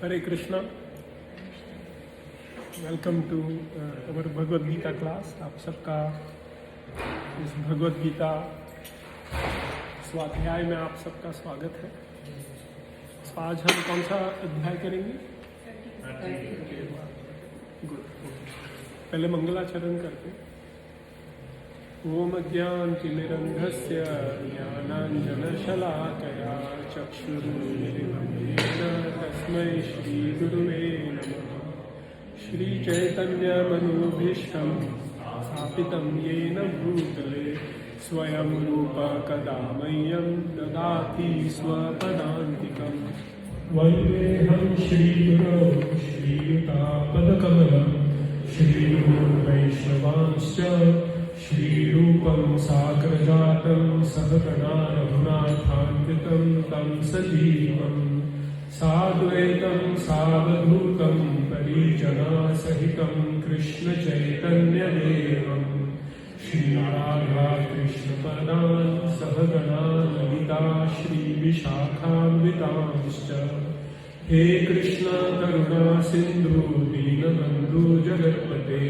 Hare Krishna. Welcome to our Bhagavad Gita class. आप सबका इस भगवद गीता स्वाध्याय में आप सबका स्वागत है। तो आज हम कौन सा अध्याय करेंगे? गुड। पहले मंगलाचरण करते। ओम अज्ञानतिमिरन्धस्य ज्ञानाञ्जनशलाकया चक्षुरुन्मिलितं तस्मै श्रीगुरुवे नमः। श्रीचैतन्यमनोभीष्टं स्थापितं येन भूतले स्वयं रूप कदा मह्यं ददाति स्वपदान्तिकं। वन्देऽहं श्रीगुरो श्रीयुतापदकमलं श्रीगुरुवैष्णवांश्च श्रीरूपं साग्रजातं सहगणा रघुनाथान्वितं तं सजीवं साद्वैतं सावधूतं परिजनासहितं कृष्णचैतन्यदेवं श्रीराधाकृष्णपदान् सहगणा ललिता श्रीविशाखान्वितांश्च। हे कृष्ण करुणा सिन्धु दीनबन्धु जगत्पते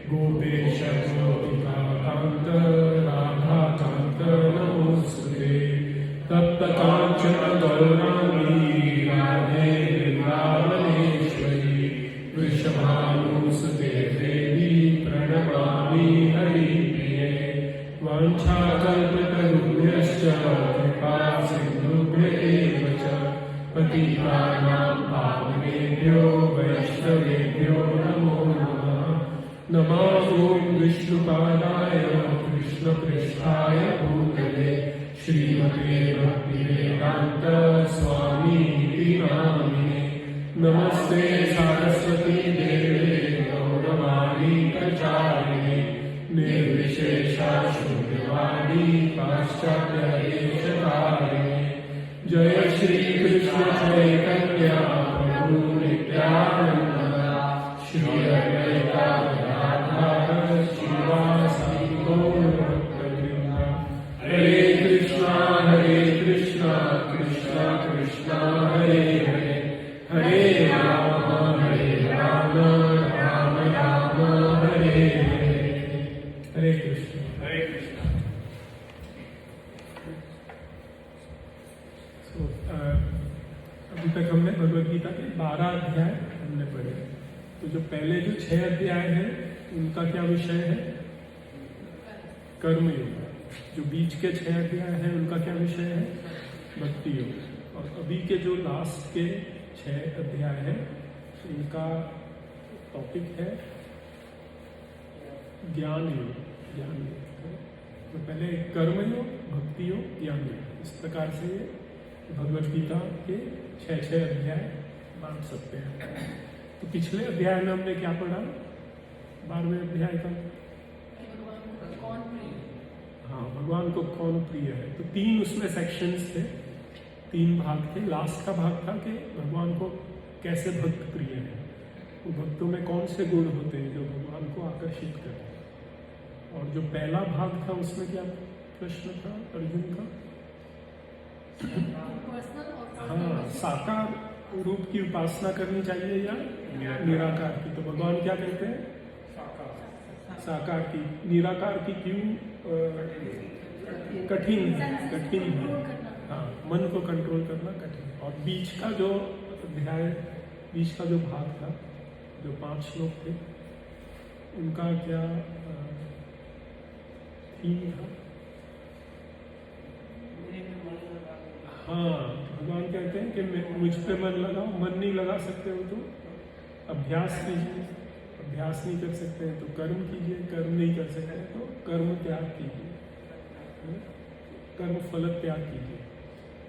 गोपेश गोपिकान्त राधाकान्त नमोऽस्तुते। तप्तकाञ्चन गौराङ्गी राधे वृन्दावनेश्वरी वृषभानुसुते देवी प्रणमामि हरिप्रिये। वाञ्छाकल्पतरुभ्यश्च कृपा सिन्धुभ्य एव च पतितानां पावनेभ्यो वैष्णवेभ्यो नमो नमः। नमो विष्णुपादाय कृष्णपृष्ठाय भूतले श्रीमते भक्तिवेदान्त स्वामीति नामिने। नमस्ते सारस्वती देवे गौरवाणी प्रचारिणे निर्विशेषा शून्यवादी पाश्चात्यदेशकारिणे। जय श्री कृष्ण चैतन्य प्रभु नित्यानंद श्री अद्वैता गदाधर श्रीवासादि गौरभक्तवृंद। हरे कृष्णा कृष्णा कृष्णा हरे हरे हरे राम राम राम हरे हरे। हरे कृष्ण। हरे कृष्ण। अभी तक हमने भगवद गीता के 12 अध्याय हमने पढ़े। तो जो पहले जो 6 अध्याय हैं उनका क्या विषय है? कर्मयोग। जो बीच के 6 अध्याय हैं उनका क्या विषय है? भक्ति योग। और अभी के जो लास्ट के 6 अध्याय हैं इनका टॉपिक है ज्ञान योग। ज्ञान योग तो पहले कर्मयोग, भक्ति योग, ज्ञान योग, इस प्रकार से भगवद गीता के 6 अध्याय बांट सकते हैं। तो पिछले अध्याय में हमने क्या पढ़ा? 12वें अध्याय का हाँ, भगवान को कौन प्रिय है। तो 3 उसमें सेक्शंस थे, 3 भाग थे। लास्ट का भाग था कि भगवान को कैसे भक्त प्रिय है, वो भक्तों में कौन से गुण होते हैं जो भगवान को आकर्षित करते हैं। और जो पहला भाग था उसमें क्या प्रश्न था अर्जुन का? हाँ, साकार रूप की उपासना करनी चाहिए या निराकार की? तो भगवान क्या कहते हैं? साकार की। निराकार की क्यों कठिन है? हाँ, मन को कंट्रोल करना कठिन। और बीच का जो अध्याय, बीच का जो भाग था, जो 5 श्लोक थे, उनका क्या थीम था? हाँ, भगवान कहते हैं कि मुझ पे मन लगाओ। मन नहीं लगा सकते हो तो अभ्यास कीजिए, अभ्यास नहीं कर सकते हैं तो कर्म कीजिए, कर्म नहीं कर सकते हैं तो कर्म त्याग कीजिए, कर्म फल त्याग कीजिए।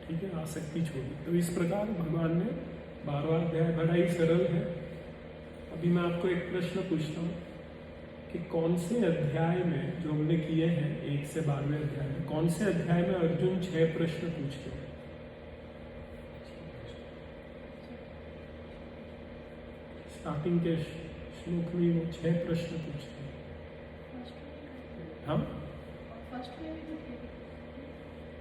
ठीक है, आसक्ति छोड़िए। तो इस प्रकार भगवान ने 12वां अध्याय बड़ा ही सरल है। अभी मैं आपको एक प्रश्न पूछता हूँ कि कौन से अध्याय में जो हमने किए हैं 1 से 12वें अध्याय में, कौन से अध्याय में अर्जुन 6 प्रश्न पूछते हैं? स्टार्टिंग के श्लोक में वो 6 प्रश्न पूछते हैं। हाँ,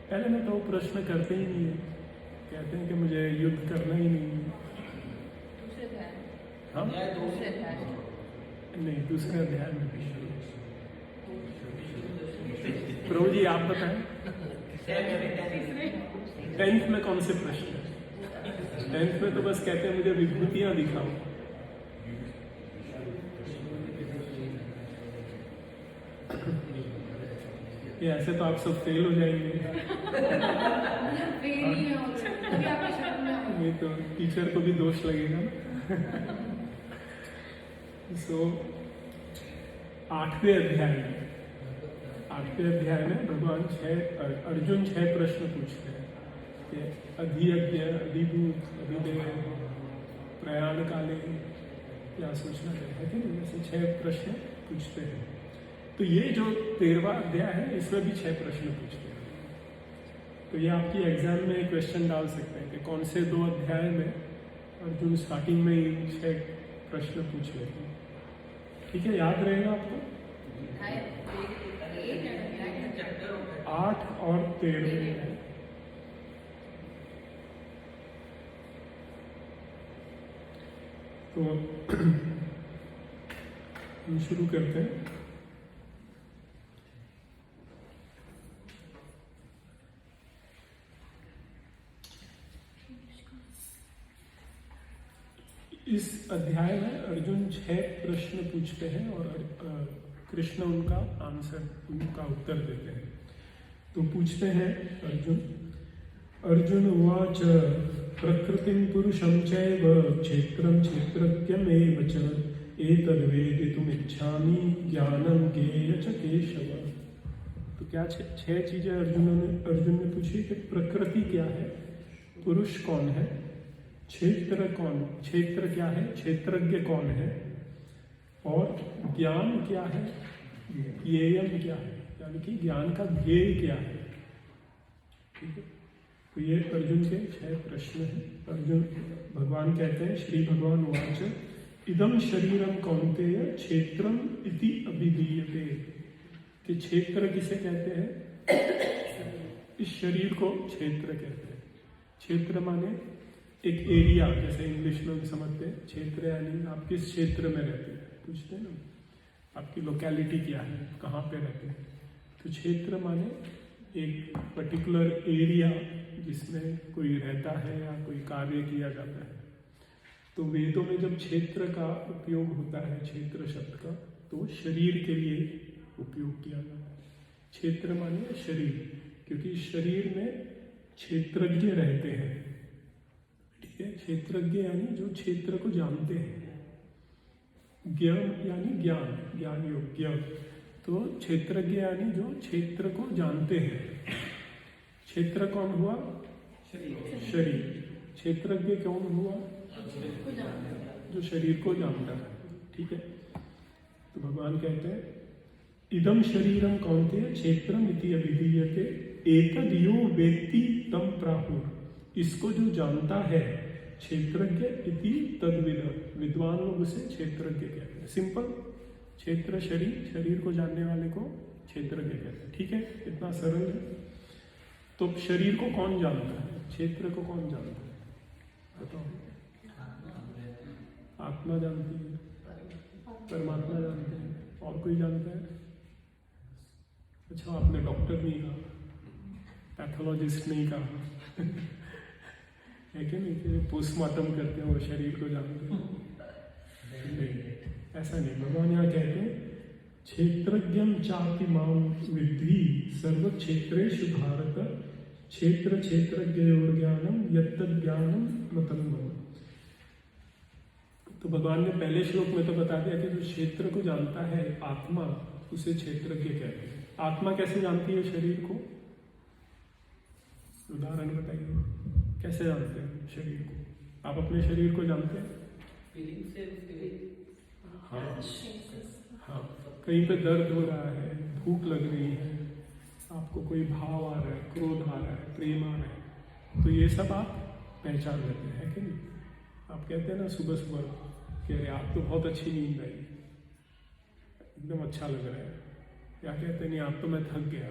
पहले में तो प्रश्न करते ही नहीं है, कहते हैं कि मुझे युद्ध करना ही नहीं है। हाँ नहीं, दूसरे अध्याय में भी। प्रभु जी आप बताएं 10th में कौन से प्रश्न है? 10th में तो बस कहते हैं मुझे विभूतियां दिखाओ। ये ऐसे तो आप सब फेल हो जाएंगे। ये तो टीचर को भी दोष लगेगा ना। सो 8वें अध्याय में भगवान अर्जुन 6 प्रश्न पूछते हैं कि अधियज्ञ, अधिभूत, अधिदेव, प्रयाण काले क्या सोचना चाहिए कि जैसे 6 प्रश्न पूछते हैं। तो ये जो 13वां अध्याय है इसमें भी 6 प्रश्न पूछते हैं। तो ये आपकी एग्जाम में क्वेश्चन डाल सकते हैं कि कौन से 2 अध्याय में अर्जुन स्टार्टिंग में ही 6 प्रश्न पूछ लेते हैं। ठीक है, याद रहेगा आपको? 8 और 13। तो हम शुरू करते हैं। इस अध्याय में अर्जुन 6 प्रश्न पूछते हैं और कृष्ण उनका उत्तर देते हैं। तो पूछते हैं अर्जुन उवाच प्रकृतिं पुरुषं चैव क्षेत्रं क्षेत्रज्ञमेव च एतद्वेदितुमिच्छामि ज्ञानं ज्ञेय च केशव। तो क्या 6 चीजें अर्जुन ने पूछी कि प्रकृति क्या है, पुरुष कौन है, क्षेत्र क्या है, क्षेत्रज्ञ कौन है, और ज्ञान क्या है, ज्ञेयम क्या है, यानी कि ज्ञान का ध्येय क्या है। ठीक है, तो ये अर्जुन के 6 प्रश्न हैं। भगवान कहते हैं, श्री भगवान वाच इदम शरीरम कौन्तेय क्षेत्रम इति अभिधीयते। कि क्षेत्र किसे कहते हैं? इस शरीर को क्षेत्र कहते हैं। क्षेत्र माने एक एरिया, जैसे इंग्लिश में भी समझते हैं। क्षेत्र यानी आप किस क्षेत्र में रहते हैं, पूछते हैं ना, आपकी लोकेलिटी क्या है, कहाँ पे रहते हैं। तो क्षेत्र माने एक पर्टिकुलर एरिया जिसमें कोई रहता है या कोई कार्य किया जाता है। तो वेदों में जब क्षेत्र का उपयोग होता है, क्षेत्र शब्द का, तो शरीर के लिए उपयोग किया जाता है। क्षेत्र माने शरीर, क्योंकि शरीर में क्षेत्रज्ञ रहते हैं। क्षेत्रज्ञ यानी जो क्षेत्र को जानते हैं। ज्ञान यानी ज्ञान योग्य। तो क्षेत्रज्ञ यानी जो क्षेत्र को जानते हैं। क्षेत्र कौन हुआ? शरीर। क्षेत्रज्ञ कौन हुआ? जो शरीर को जानता है। ठीक है, तो भगवान कहते हैं इदम शरीरम कौन्तेय क्षेत्रम इति अभिधीयते एतद् यो वेत्ति तम प्राहुर। इसको जो जानता है क्षेत्रज्ञ इति तद्विद। विद्वान लोग उसे क्षेत्रज्ञ कहते हैं। सिंपल, क्षेत्र शरीर को जानने वाले को क्षेत्रज्ञ कहते हैं। ठीक है, इतना सरल है। तो शरीर को कौन जानता है, क्षेत्र को कौन जानता है, बताओ? आत्मा जानती है, परमात्मा जानते हैं, और कोई जानता है? अच्छा, आपने डॉक्टर नहीं कहा, पैथोलॉजिस्ट नहीं कहा है कि नहीं? कि पोस्टमार्टम करते हैं वो शरीर को जानते हैं? नहीं, ऐसा नहीं। भगवान यहाँ कहते हैं क्षेत्रज्ञम चापि मां विद्धि सर्व क्षेत्रेषु भारत क्षेत्र क्षेत्रज्ञयोर ज्ञानम यत्तद् ज्ञानम मतम भव। तो भगवान ने पहले श्लोक में तो बता दिया कि जो क्षेत्र को जानता है आत्मा, उसे क्षेत्रज्ञ कहते हैं। आत्मा कैसे जानती है शरीर को? उदाहरण बताइए, कैसे जानते हैं शरीर को? आप अपने शरीर को जानते हैं? हाँ, कहीं पे दर्द हो रहा है, भूख लग रही है, आपको कोई भाव आ रहा है, क्रोध आ रहा है, प्रेम आ रहा है, तो ये सब आप पहचान लेते हैं कि नहीं? आप कहते हैं ना सुबह सुबह कि अरे आप तो बहुत अच्छी नींद आई, एकदम अच्छा लग रहा है, या कहते नहीं आप तो मैं थक गया।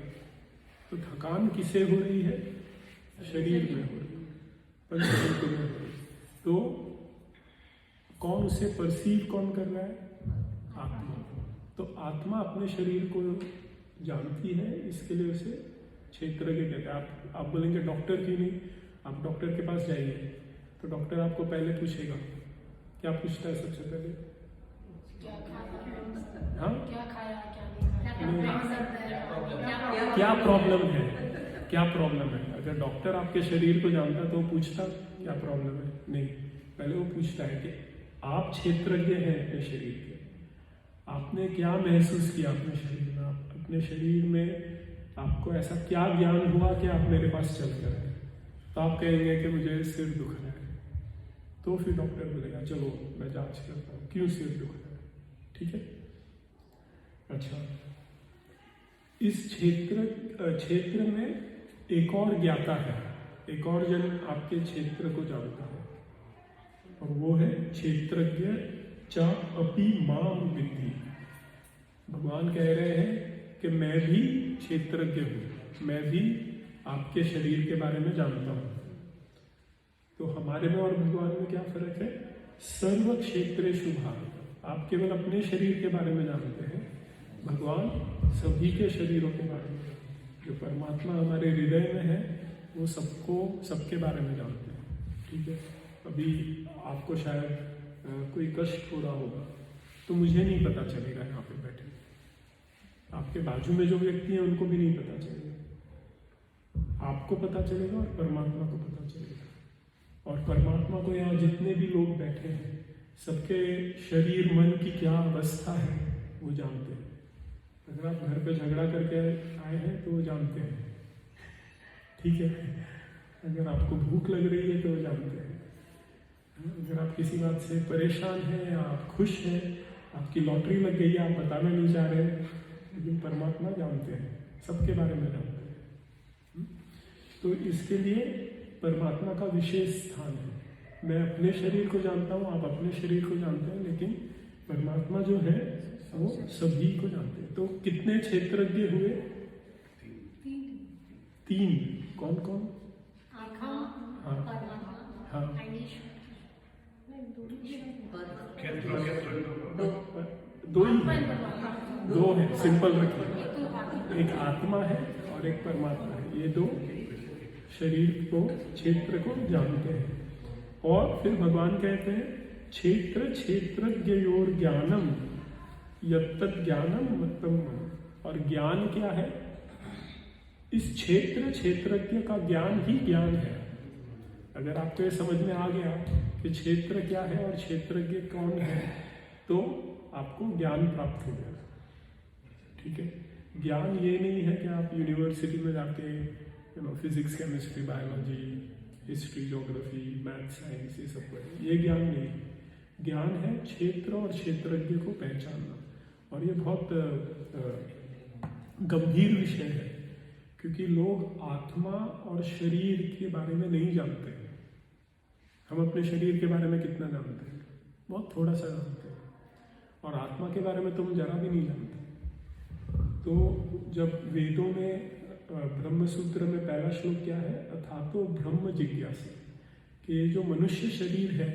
तो थकान किसे हो रही है? शरीर में हो रही है, पंचभूतों में हो रही है। तो कौन उसे परसीव कौन कर रहा है? आत्मा। तो आत्मा अपने शरीर को जानती है, इसके लिए उसे क्षेत्रज्ञ कहते हैं। आप बोलेंगे डॉक्टर क्यों नहीं? आप डॉक्टर के पास जाइए तो डॉक्टर आपको पहले पूछेगा, क्या पूछता है सबसे पहले? क्या खाया, हाँ, क्या खाया, क्या नहीं खाया, क्या प्रॉब्लम है, क्या प्रॉब्लम है। अगर डॉक्टर आपके शरीर को जानता तो वो पूछता क्या प्रॉब्लम है? नहीं, पहले वो पूछता है कि आप क्षेत्रज्ञ हैं अपने शरीर के, आपने क्या महसूस किया अपने शरीर में, आप अपने शरीर में आपको ऐसा क्या ज्ञान हुआ कि आप मेरे पास चल कर आए? तो आप कहेंगे कि मुझे सिर दुख रहा है, तो फिर डॉक्टर बोलेगा चलो मैं जांच करता हूँ क्यों सिर दुख रहा है, ठीक है। अच्छा, इस क्षेत्र में एक और ज्ञाता है, एक और जन आपके क्षेत्र को जानता है, और वो है क्षेत्रज्ञ च अपि माम विद्धि। भगवान कह रहे हैं कि मैं भी क्षेत्रज्ञ हूँ, मैं भी आपके शरीर के बारे में जानता हूँ। तो हमारे में और भगवान में क्या फर्क है? सर्व क्षेत्रेषु भाग, आप केवल अपने शरीर के बारे में जानते हैं, भगवान सभी के शरीरों के बारे में। जो परमात्मा हमारे हृदय में है वो सबको, सबके बारे में जानते हैं, ठीक है। अभी आपको शायद कोई कष्ट हो रहा होगा तो मुझे नहीं पता चलेगा यहाँ पे बैठे, आपके बाजू में जो व्यक्ति है उनको भी नहीं पता चलेगा, आपको पता चलेगा और परमात्मा को पता चलेगा। और परमात्मा को यहाँ जितने भी लोग बैठे हैं सबके शरीर मन की क्या अवस्था है वो जानते हैं। अगर आप घर पे झगड़ा करके आए हैं तो वो जानते हैं, ठीक है। अगर आपको भूख लग रही है तो वो जानते हैं। अगर आप किसी बात से परेशान हैं या आप खुश हैं, आपकी लॉटरी लग गई है, आप बताना नहीं चाह रहे हैं, लेकिन परमात्मा जानते हैं, सबके बारे में जानते हैं। तो इसके लिए परमात्मा का विशेष स्थान है। मैं अपने शरीर को जानता हूँ, आप अपने शरीर को जानते हैं, लेकिन परमात्मा जो है वो सभी को जानते हैं। तो कितने क्षेत्रज्ञ हुए? तीन। कौन कौन? हाँ, हाँ, दो ही है, दो है, सिंपल रखिए। एक आत्मा है और एक परमात्मा है, ये दो शरीर को, क्षेत्र को जानते हैं। और फिर भगवान कहते हैं क्षेत्र क्षेत्रज्ञयोर ज्ञानम यत्तत् ज्ञानम मत्तम। और ज्ञान क्या है? इस क्षेत्र क्षेत्रज्ञ का ज्ञान ही ज्ञान है। अगर आपको ये समझ में आ गया कि क्षेत्र क्या है और क्षेत्रज्ञ कौन है, तो आपको ज्ञान प्राप्त हो गया, ठीक है। ज्ञान ये नहीं है कि आप यूनिवर्सिटी में जाके physics, chemistry, biology, history, geography, math, science ये सब पढ़ें, ये ज्ञान नहीं है। ज्ञान है क्षेत्र और क्षेत्रज्ञ को पहचानना। और ये बहुत गंभीर विषय है, क्योंकि लोग आत्मा और शरीर के बारे में नहीं जानते हैं। हम अपने शरीर के बारे में कितना जानते हैं? बहुत थोड़ा सा जानते हैं। और आत्मा के बारे में तो हम जरा भी नहीं जानते। तो जब वेदों में ब्रह्म सूत्र में पहला श्लोक क्या है? अथातो ब्रह्म जिज्ञासा, कि जो मनुष्य शरीर है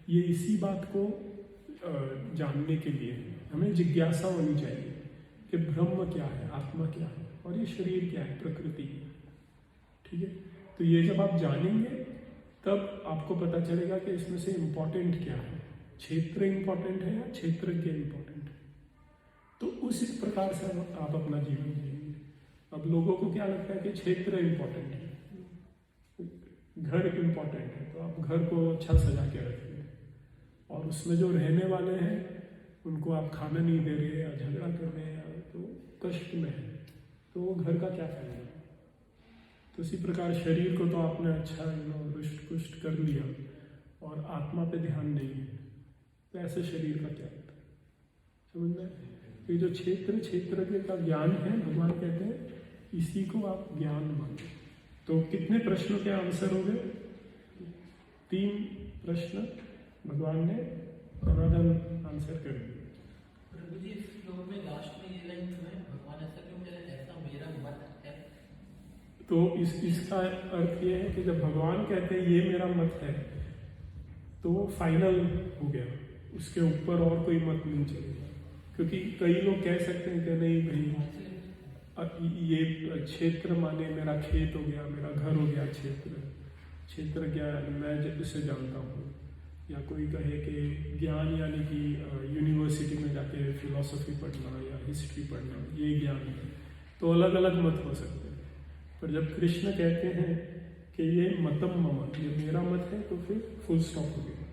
ये इसी बात को जानने के लिए हमें जिज्ञासा होनी चाहिए कि ब्रह्म क्या है, आत्मा क्या है, और ये शरीर क्या है, प्रकृति, ठीक है। तो ये जब आप जानेंगे तब आपको पता चलेगा कि इसमें से इम्पोर्टेंट क्या है, क्षेत्र इम्पोर्टेंट है या क्षेत्रज्ञ इम्पोर्टेंट है। तो उसी प्रकार से आप अपना जीवन जिएंगे। अब लोगों को क्या लगता है कि क्षेत्र इम्पोर्टेंट है, घर इम्पोर्टेंट है, तो आप घर को अच्छा सजा के रखिए, और उसमें जो रहने वाले हैं उनको आप खाना नहीं दे रहे या झगड़ा कर रहे हैं तो कष्ट में है, तो वो घर का क्या फायदा। तो इसी प्रकार शरीर को तो आपने अच्छा रुष्ट पुष्ट कर लिया और आत्मा पे ध्यान नहीं है, तो ऐसे शरीर का क्या होता है, समझ में? तो ये जो क्षेत्र क्षेत्रज्ञ का ज्ञान है, भगवान कहते हैं इसी को आप ज्ञान मानो। तो कितने प्रश्नों के आंसर हो गए? 3 प्रश्न भगवान ने समाधान आंसर कर दिए। प्रभु जी, इस श्लोक में लास्ट में ये लाइन में भगवान ऐसा क्यों कह रहे हैं, ऐसा मेरा मत है? तो इसका अर्थ ये है कि जब भगवान कहते हैं ये मेरा मत है, तो वो फाइनल हो गया, उसके ऊपर और कोई मत नहीं चलेगा। क्योंकि कई लोग कह सकते हैं कि नहीं भाई ये क्षेत्र माने मेरा खेत हो गया, मेरा घर हो गया, क्षेत्र ज्ञान मैं इसे जानता हूँ। या कोई कहे कि ज्ञान यानी कि यूनिवर्सिटी में जाके फिलॉसफी पढ़ना या हिस्ट्री पढ़ना ये ज्ञान है। तो अलग अलग मत हो सकते हैं, पर जब कृष्ण कहते हैं कि ये मतम मम, ये मेरा मत है, तो फिर फुल स्टॉप हो गया।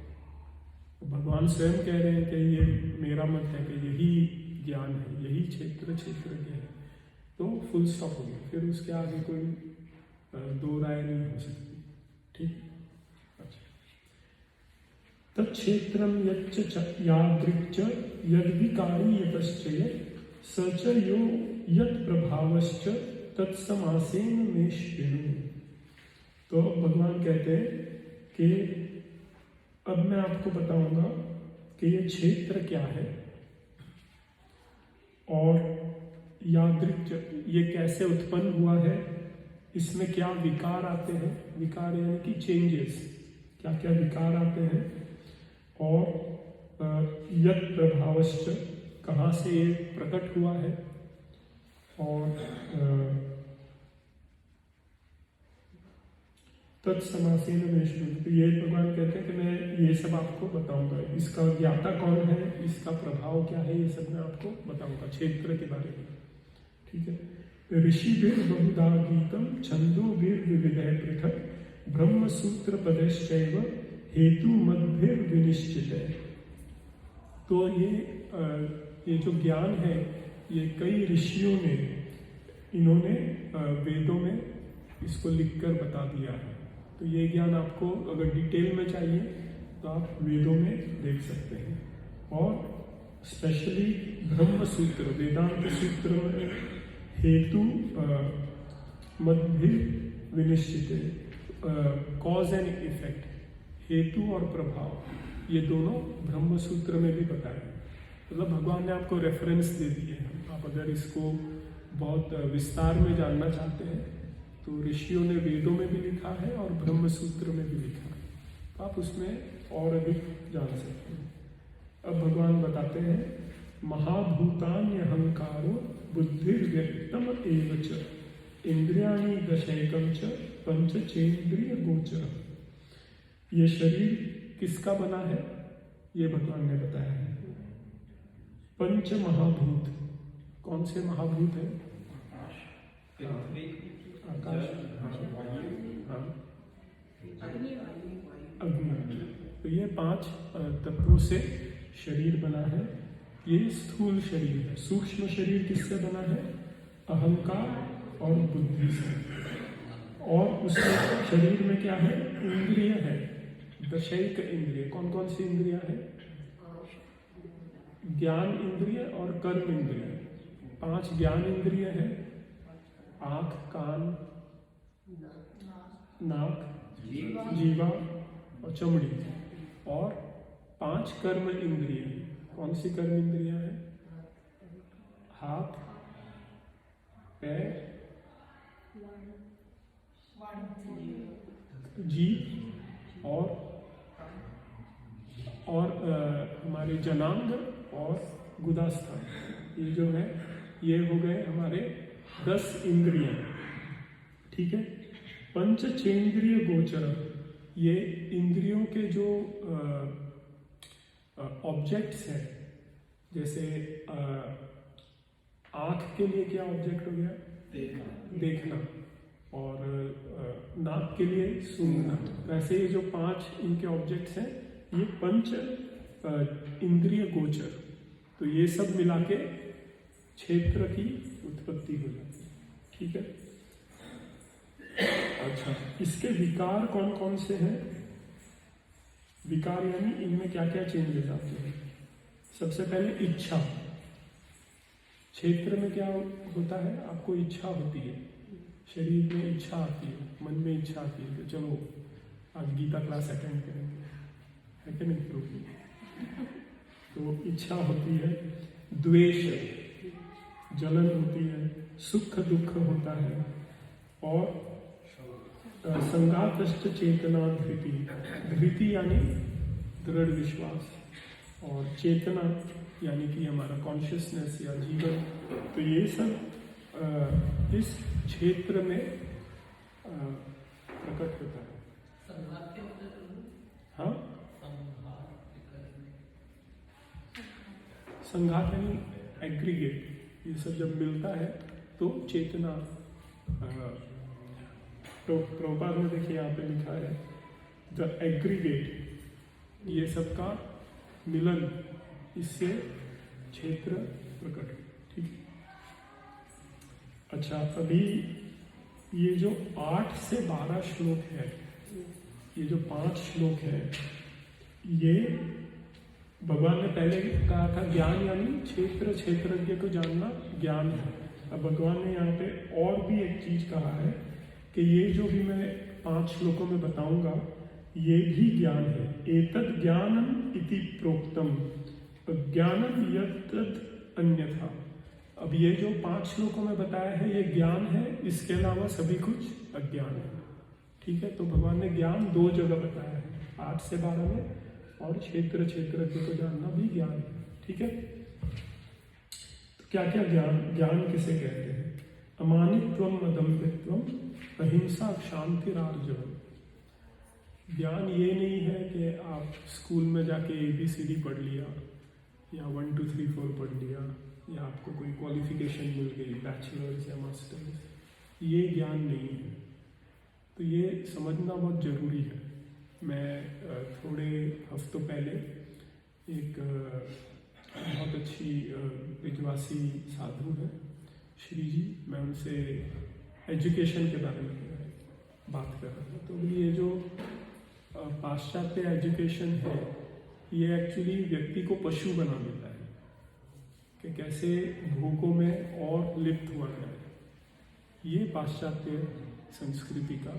तो भगवान स्वयं कह रहे हैं कि ये मेरा मत है, कि यही ज्ञान है, यही क्षेत्रज्ञ है, तो फुल स्टॉप हो गया। फिर उसके आगे कोई दो राय नहीं हो सकती। ठीक, अच्छा। तत्क्षेत्रम यच्च यादृक्च यद्विकारी यतश्चयत् स च यो यत् प्रभावश्च तत्समासेन मे शृणु। तो भगवान कहते हैं कि अब मैं आपको बताऊंगा कि ये क्षेत्र क्या है और यादृक्च ये कैसे उत्पन्न हुआ है, इसमें क्या विकार आते हैं, विकार यानी कि चेंजेस, क्या क्या विकार आते हैं, और यत् प्रभावश्च कहाँ से ये प्रकट हुआ है, और तत्समासेन में शृणु। तो ये भगवान कहते हैं कि मैं ये सब आपको बताऊंगा, इसका ज्ञाता कौन है, इसका प्रभाव क्या है, ये सब मैं आपको बताऊंगा क्षेत्र के बारे में। ठीक है। ऋषिभिर बहुधा गीतम छंदोभिर विविधः पृथक् ब्रह्म सूत्र पदश्चैव हेतु मद्भिर विनिश्चित है। तो ये जो ज्ञान है, ये कई ऋषियों ने, इन्होंने वेदों में इसको लिखकर बता दिया है। तो ये ज्ञान आपको अगर डिटेल में चाहिए तो आप वेदों में देख सकते हैं। और स्पेशली ब्रह्म सूत्र, वेदांत सूत्र में हेतु मद्भिर विनिश्चित है, कॉज एंड इफेक्ट, हेतु और प्रभाव, ये दोनों ब्रह्म सूत्र में भी बताए। मतलब भगवान ने आपको रेफरेंस दे दिए हैं। आप अगर इसको बहुत विस्तार में जानना चाहते हैं तो ऋषियों ने वेदों में भी लिखा है और ब्रह्म सूत्र में भी लिखा है, तो आप उसमें और अधिक जान सकते हैं। अब भगवान बताते हैं महाभूतान्य अहंकारो बुद्धिर्व्यक्तम एव च इंद्रियाणि दशैकम च पंचचेंद्रिय गोचर। ये शरीर किसका बना है, ये भगवान ने बताया है। पंच महाभूत, कौन से महाभूत है? आकाश, अग्नि। तो ये 5 तत्वों से शरीर बना है। ये स्थूल शरीर है। सूक्ष्म शरीर किससे बना है? अहंकार और बुद्धि से। और उसमें शरीर में क्या है? इंद्रिय है, दशैक इंद्रिय। कौन कौन सी इंद्रियां हैं? ज्ञान इंद्रिय और कर्म इंद्रिय। 5 ज्ञान इंद्रिय है, आँख, कान, नाक, जीवा और चमड़ी। और 5 कर्म इंद्रिय। कौन सी कर्म इंद्रियां हैं? हाथ, पैर, जीभ और हमारे जनांग और गुदास्थान। ये जो है, ये हो गए हमारे 10 इंद्रियां। ठीक है। पंचचेंद्रिय गोचर, ये इंद्रियों के जो ऑब्जेक्ट्स हैं, जैसे आँख के लिए क्या ऑब्जेक्ट हो गया? देखना। और नाक के लिए सूंघना। वैसे ये जो 5 इनके ऑब्जेक्ट्स हैं, ये पंच इंद्रिय गोचर। तो ये सब मिला के क्षेत्र की उत्पत्ति हो जाती है। ठीक है। अच्छा, इसके विकार कौन कौन से हैं? विकार यानी इनमें क्या क्या चेंजेस आते हैं। सबसे पहले इच्छा। क्षेत्र में क्या होता है? आपको इच्छा होती है, शरीर में इच्छा आती है, मन में इच्छा आती है कि चलो आज गीता क्लास अटेंड करेंगे, है कि नहीं? तो इच्छा होती है। द्वेष, जलन होती है, सुख दुख होता है। और संघातश्च चेतना धृति। धृति यानी दृढ़ विश्वास, और चेतना यानी कि हमारा कॉन्शियसनेस या जीवन, तो ये सब इस क्षेत्र में प्रकट होता है। संघात के मतलब हाँ, संघात संघात यानी एग्रीगेट, ये सब जब मिलता है तो चेतना। तो प्रभुपाद में देखिए यहाँ पे लिखा है द एग्रीगेट, ये सब का मिलन, इससे क्षेत्र प्रकट। ठीक है, अच्छा, अभी ये जो 8 से 12 श्लोक है, ये जो 5 श्लोक है, ये भगवान ने पहले कहा था ज्ञान यानी क्षेत्र, क्षेत्रज्ञ को जानना ज्ञान है। अब भगवान ने यहाँ पे और भी एक चीज कहा है कि ये जो भी मैं 5 श्लोकों में बताऊंगा ये भी ज्ञान है। एतद् ज्ञानम इति प्रोक्तम ज्ञानम यत्तद् अन्यथा। अब ये जो 5 श्लोकों में बताया है ये ज्ञान है, इसके अलावा सभी कुछ अज्ञान है। ठीक है, तो भगवान ने ज्ञान 2 जगह बताया है, 8 से 12 में, और क्षेत्र, क्षेत्रज्ञ को जानना भी ज्ञान है। ठीक है, तो क्या क्या ज्ञान, ज्ञान किसे कहते हैं? अमानित्वम, अदम्भित्वम, अहिंसा, शांति, आर्जवम। ज्ञान ये नहीं है कि आप स्कूल में जाके ABCD पढ़ लिया या 1 2 3 4 पढ़ लिया या आपको कोई क्वालिफिकेशन मिल गई, बैचलर्स या मास्टर्स, ये ज्ञान नहीं है। तो ये समझना बहुत ज़रूरी है। मैं थोड़े हफ्तों पहले एक बहुत अच्छी विजवासी साधु है श्री जी, मैं उनसे एजुकेशन के बारे में बात कर रहा था। तो ये जो पाश्चात्य एजुकेशन है ये एक्चुअली व्यक्ति को पशु बना देता है कि कैसे भोगों में और लिप्त हुआ जाए। ये पाश्चात्य संस्कृति का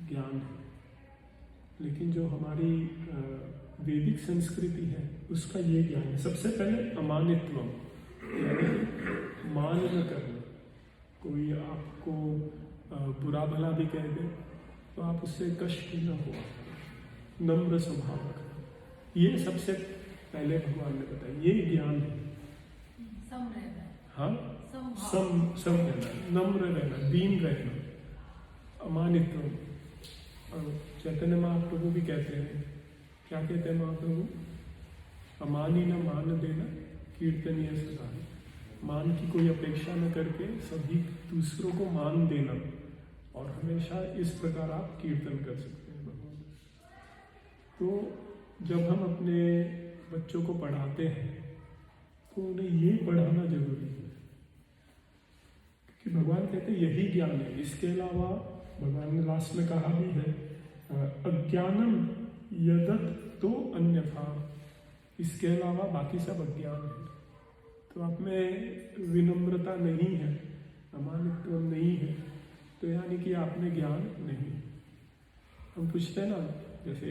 ज्ञान है। लेकिन जो हमारी वैदिक संस्कृति है उसका ये ज्ञान है। सबसे पहले अमानित्वम, यानी मान न करना। कोई आपको बुरा भला भी कह दे तो आप उससे कष्ट न हो, नम्र स्वभाव रखना, ये सबसे पहले भगवान ने बताया। ये ज्ञान है। सम रहना है। हाँ, समभाव। सम रहना, नम्र रहना, दीन रहना, अमानित्वम। और चैतन्य महाप्रभु भी कहते हैं, क्या कहते हैं महाप्रभु? अमानी न मान देना, कीर्तनीय सदा। मान की कोई अपेक्षा न करके सभी दूसरों को मान देना, और हमेशा इस प्रकार आप कीर्तन कर सकते हैं भगवान। तो जब हम अपने बच्चों को पढ़ाते हैं तो उन्हें ये पढ़ाना जरूरी है, क्योंकि भगवान कहते हैं यही ज्ञान है। इसके अलावा भगवान ने लास्ट में कहा भी है, अज्ञानम यदत तो अन्यथा, इसके अलावा बाकी सब अज्ञान है। तो आप में विनम्रता नहीं है, अमानित्व नहीं है, तो यानी कि आप में ज्ञान नहीं। हम पूछते हैं ना, जैसे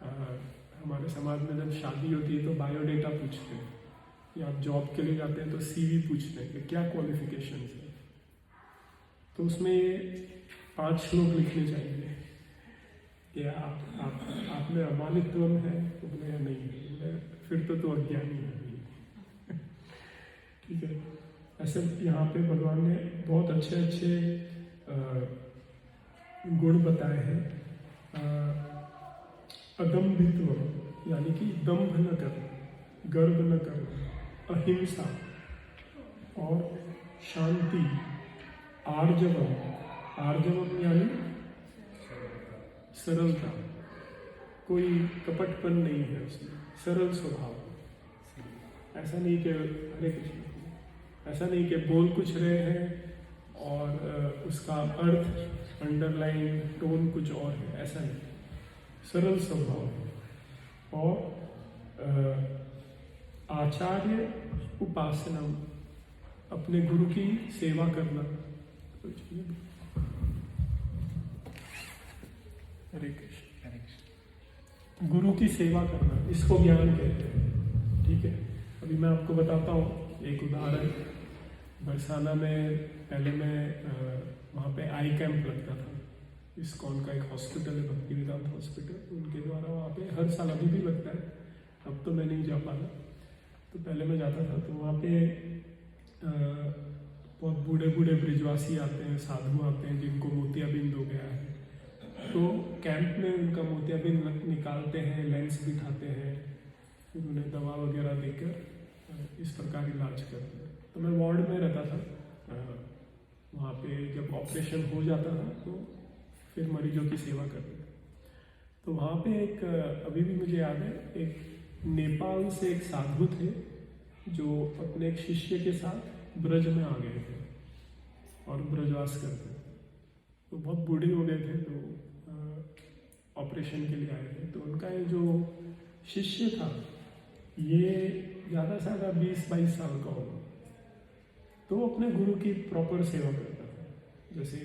हमारे समाज में जब शादी होती है तो बायोडेटा पूछते हैं, या आप जॉब के लिए जाते हैं तो CV पूछते हैं कि क्या क्वालिफिकेशंस है। तो उसमें 5 श्लोक लिखने चाहिए कि आप में अमानित्व है, तो बोले नहीं है, फिर तो अज्ञानी है। ठीक है, ऐसे यहाँ पे भगवान ने बहुत अच्छे अच्छे गुण बताए हैं। अदम्भित्व यानी कि दम्भ न करना, गर्व न करना, अहिंसा और शांति, आर्जवम, आर्जवम यानी सरलता, कोई कपटपन नहीं है उसमें, सरल स्वभाव। ऐसा नहीं कि हरे कृष्ण, ऐसा नहीं कि बोल कुछ रहे हैं और उसका अर्थ अंडरलाइन टोन कुछ और है, ऐसा नहीं, सरल स्वभाव है। और आचार्य उपासना, अपने गुरु की सेवा करना। हरे कृष्ण, गुरु की सेवा करना, इसको ज्ञान कहते हैं। ठीक है, अभी मैं आपको बताता हूँ एक उदाहरण। बरसाना में पहले मैं वहाँ पे आई कैंप लगता था, इस्कॉन का एक हॉस्पिटल है, भक्ति वेदांत हॉस्पिटल, उनके द्वारा वहाँ पे हर साल अभी भी लगता है। अब तो मैं नहीं जा पाता, तो पहले मैं जाता था। तो वहाँ पे बहुत बूढ़े बूढ़े ब्रिजवासी आते हैं, साधु आते हैं जिनको मोतियाबिंद हो गया है, तो कैंप में उनका मोतियाबिंद निकालते हैं, लेंस बिठाते हैं, फिर उन्हें दवा वगैरह देकर इस प्रकार इलाज करते हैं। तो मैं वार्ड में रहता था, वहाँ पे जब ऑपरेशन हो जाता था तो फिर मरीजों की सेवा करते थे। तो वहाँ पे एक अभी भी मुझे याद है, एक नेपाल से एक साधु थे जो अपने एक शिष्य के साथ ब्रज में आ गए थे और ब्रजवास करते थे। तो बहुत बूढ़े हो गए थे, तो ऑपरेशन के लिए आए थे। तो उनका ये जो शिष्य था ये ज़्यादा से ज़्यादा 20-22 साल का होगा, तो वो अपने गुरु की प्रॉपर सेवा करता था। जैसे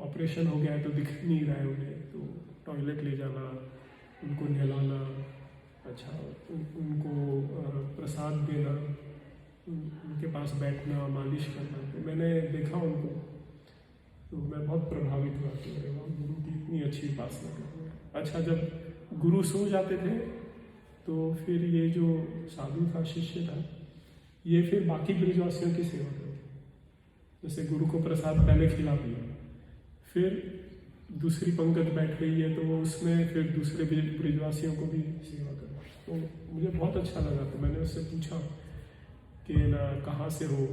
ऑपरेशन हो गया है तो दिख नहीं रहा है उन्हें, तो टॉयलेट ले जाना, उनको नहलाना, अच्छा उनको प्रसाद देना, उनके पास बैठना, मालिश करना। तो मैंने देखा उनको, तो मैं बहुत प्रभावित हुआ कि अरे वाह, गुरु की इतनी अच्छी उपासना कर रहे हैं। अच्छा, जब गुरु सो जाते थे तो फिर ये जो साधु था, शिष्य था, ये फिर बाकी ब्रिजवासियों की सेवा करते। जैसे गुरु को प्रसाद पहले खिला दिया, फिर दूसरी पंगत बैठ रही है तो वो उसमें फिर दूसरे ब्रिजवासियों को भी सेवा करना। तो मुझे बहुत अच्छा लगा। तो मैंने उससे पूछा कि ना कहाँ से हो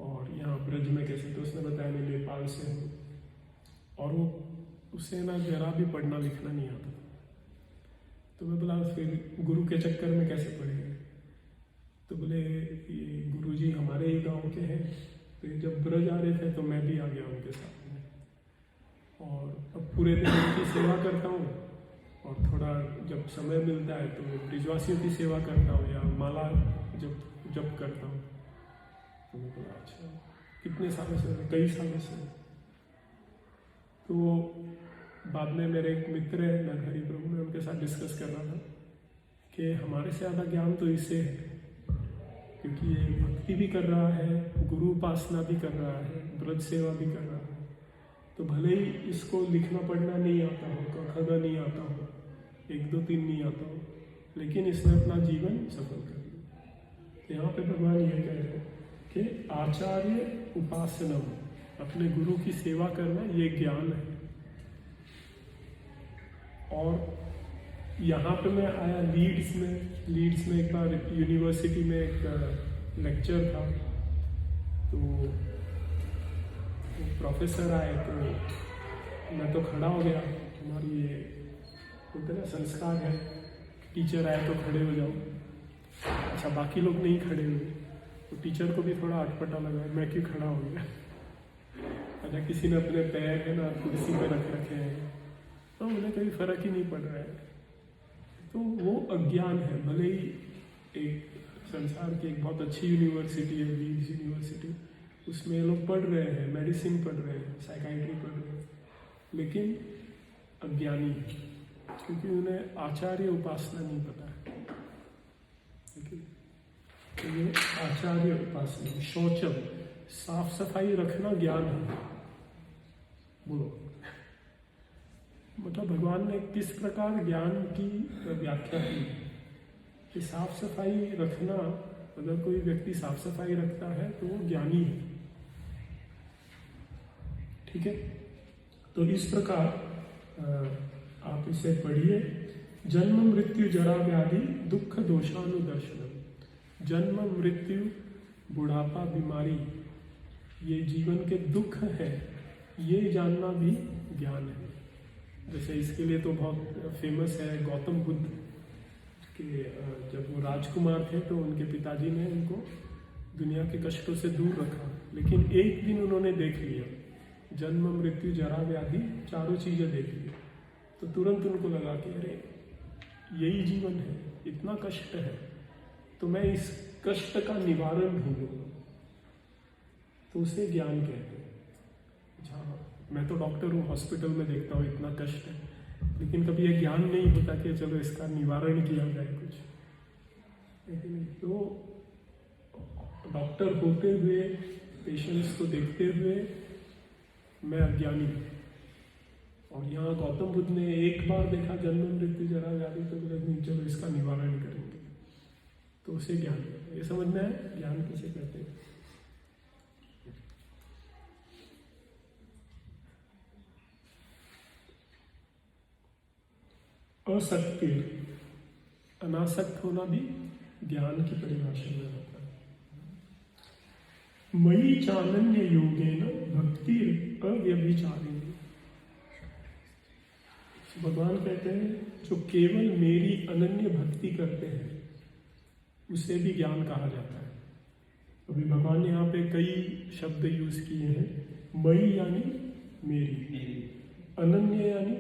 और यहाँ ब्रज में कैसे। तो उसने बताया मैं नेपाल से हूँ, और वो उसे ना जरा भी पढ़ना लिखना नहीं आता। तो मैं बोला फिर गुरु के चक्कर में कैसे पढ़ेंगे? तो बोले ये गुरुजी हमारे ही गांव के हैं, तो ये जब ब्रज आ रहे थे तो मैं भी आ गया उनके साथ में, और अब पूरे दिन उनकी सेवा करता हूँ, और थोड़ा जब समय मिलता है तो ब्रिजवासियों की सेवा करता हूँ या माला जब करता हूँ। तो मैं बोला अच्छा, कितने सालों से? कई सालों से। तो बाद में मेरे एक मित्र है नरहरि प्रभु, मैं उनके साथ डिस्कस कर रहा था कि हमारे से ज़्यादा ज्ञान तो इससे है, क्योंकि ये भक्ति भी कर रहा है, गुरु उपासना भी कर रहा है, ब्रज सेवा भी कर रहा है। तो भले ही इसको लिखना पढ़ना नहीं आता हो, क नहीं आता हो, 1 2 3 नहीं आता हो, लेकिन इसने अपना जीवन सफल कर लिया। तो यहाँ पे भगवान ये कह रहे हैं कि आचार्य उपासनम, अपने गुरु की सेवा करना ये ज्ञान है। और यहाँ पे मैं आया लीड्स में एक बार यूनिवर्सिटी में एक लेक्चर था, तो प्रोफेसर आए तो मैं तो खड़ा हो गया। हमारी ये बोलते ना संस्कार है, टीचर आए तो खड़े हो जाओ। अच्छा, बाकी लोग नहीं खड़े हुए, तो टीचर को भी थोड़ा अटपटा लगा, मैं क्यों खड़ा हो गया। अच्छा, किसी ने अपने पैर है ना कुर्सी पे रख रखे हैं, तो उन्हें कोई फर्क ही नहीं पड़ रहा है। तो वो अज्ञान है। भले ही एक संसार की एक बहुत अच्छी यूनिवर्सिटी है, लीड्स यूनिवर्सिटी, उसमें लोग पढ़ रहे हैं, मेडिसिन पढ़ रहे हैं, साइकाइट्री पढ़ रहे हैं, लेकिन अज्ञानी है, क्योंकि उन्हें आचार्य उपासना नहीं पता है। ठीक है, तो ये आचार्य उपासना, शौचम, साफ सफाई रखना ज्ञान है। बोलो, मतलब भगवान ने किस प्रकार ज्ञान की व्याख्या की कि साफ सफाई रखना, अगर कोई व्यक्ति साफ सफाई रखता है तो वो ज्ञानी है। ठीक है, तो इस प्रकार आप इसे पढ़िए। जन्म मृत्यु जरा व्याधि दुख दोषानुदर्शनम। जन्म मृत्यु बुढ़ापा बीमारी ये जीवन के दुख है, ये जानना भी ज्ञान है। जैसे इसके लिए तो बहुत फेमस है गौतम बुद्ध के, जब वो राजकुमार थे तो उनके पिताजी ने उनको दुनिया के कष्टों से दूर रखा, लेकिन एक दिन उन्होंने देख लिया जन्म मृत्यु जरा व्याधि, चारों चीजें देख ली, तो तुरंत उनको लगा कि अरे यही जीवन है, इतना कष्ट है, तो मैं इस कष्ट का निवारण ढूंढूंगा। तो उसे ज्ञान कहते हैं। अच्छा, मैं तो डॉक्टर हूँ, हॉस्पिटल में देखता हूँ इतना कष्ट है, लेकिन कभी ये ज्ञान नहीं होता कि चलो इसका निवारण किया जाए कुछ। लेकिन तो डॉक्टर होते हुए, पेशेंट्स को देखते हुए मैं अज्ञानी हूँ, और यहाँ गौतम बुद्ध ने एक बार देखा जन्म मृत्यु जरा व्याधि, तो बोले नहीं चलो इसका निवारण करेंगे, तो उसे ज्ञान, ये समझना है ज्ञान किसे कहते हैं। असक्ति, अनासक्त होना भी ज्ञान की परिभाषा में होता है। मयि चानन्य योगेन भक्ति अव्यभिचारिणी, भगवान कहते हैं जो केवल मेरी अनन्य भक्ति करते हैं उसे भी ज्ञान कहा जाता है। अभी भगवान ने यहाँ पे कई शब्द यूज किए हैं। मयि यानी मेरी, अनन्य यानी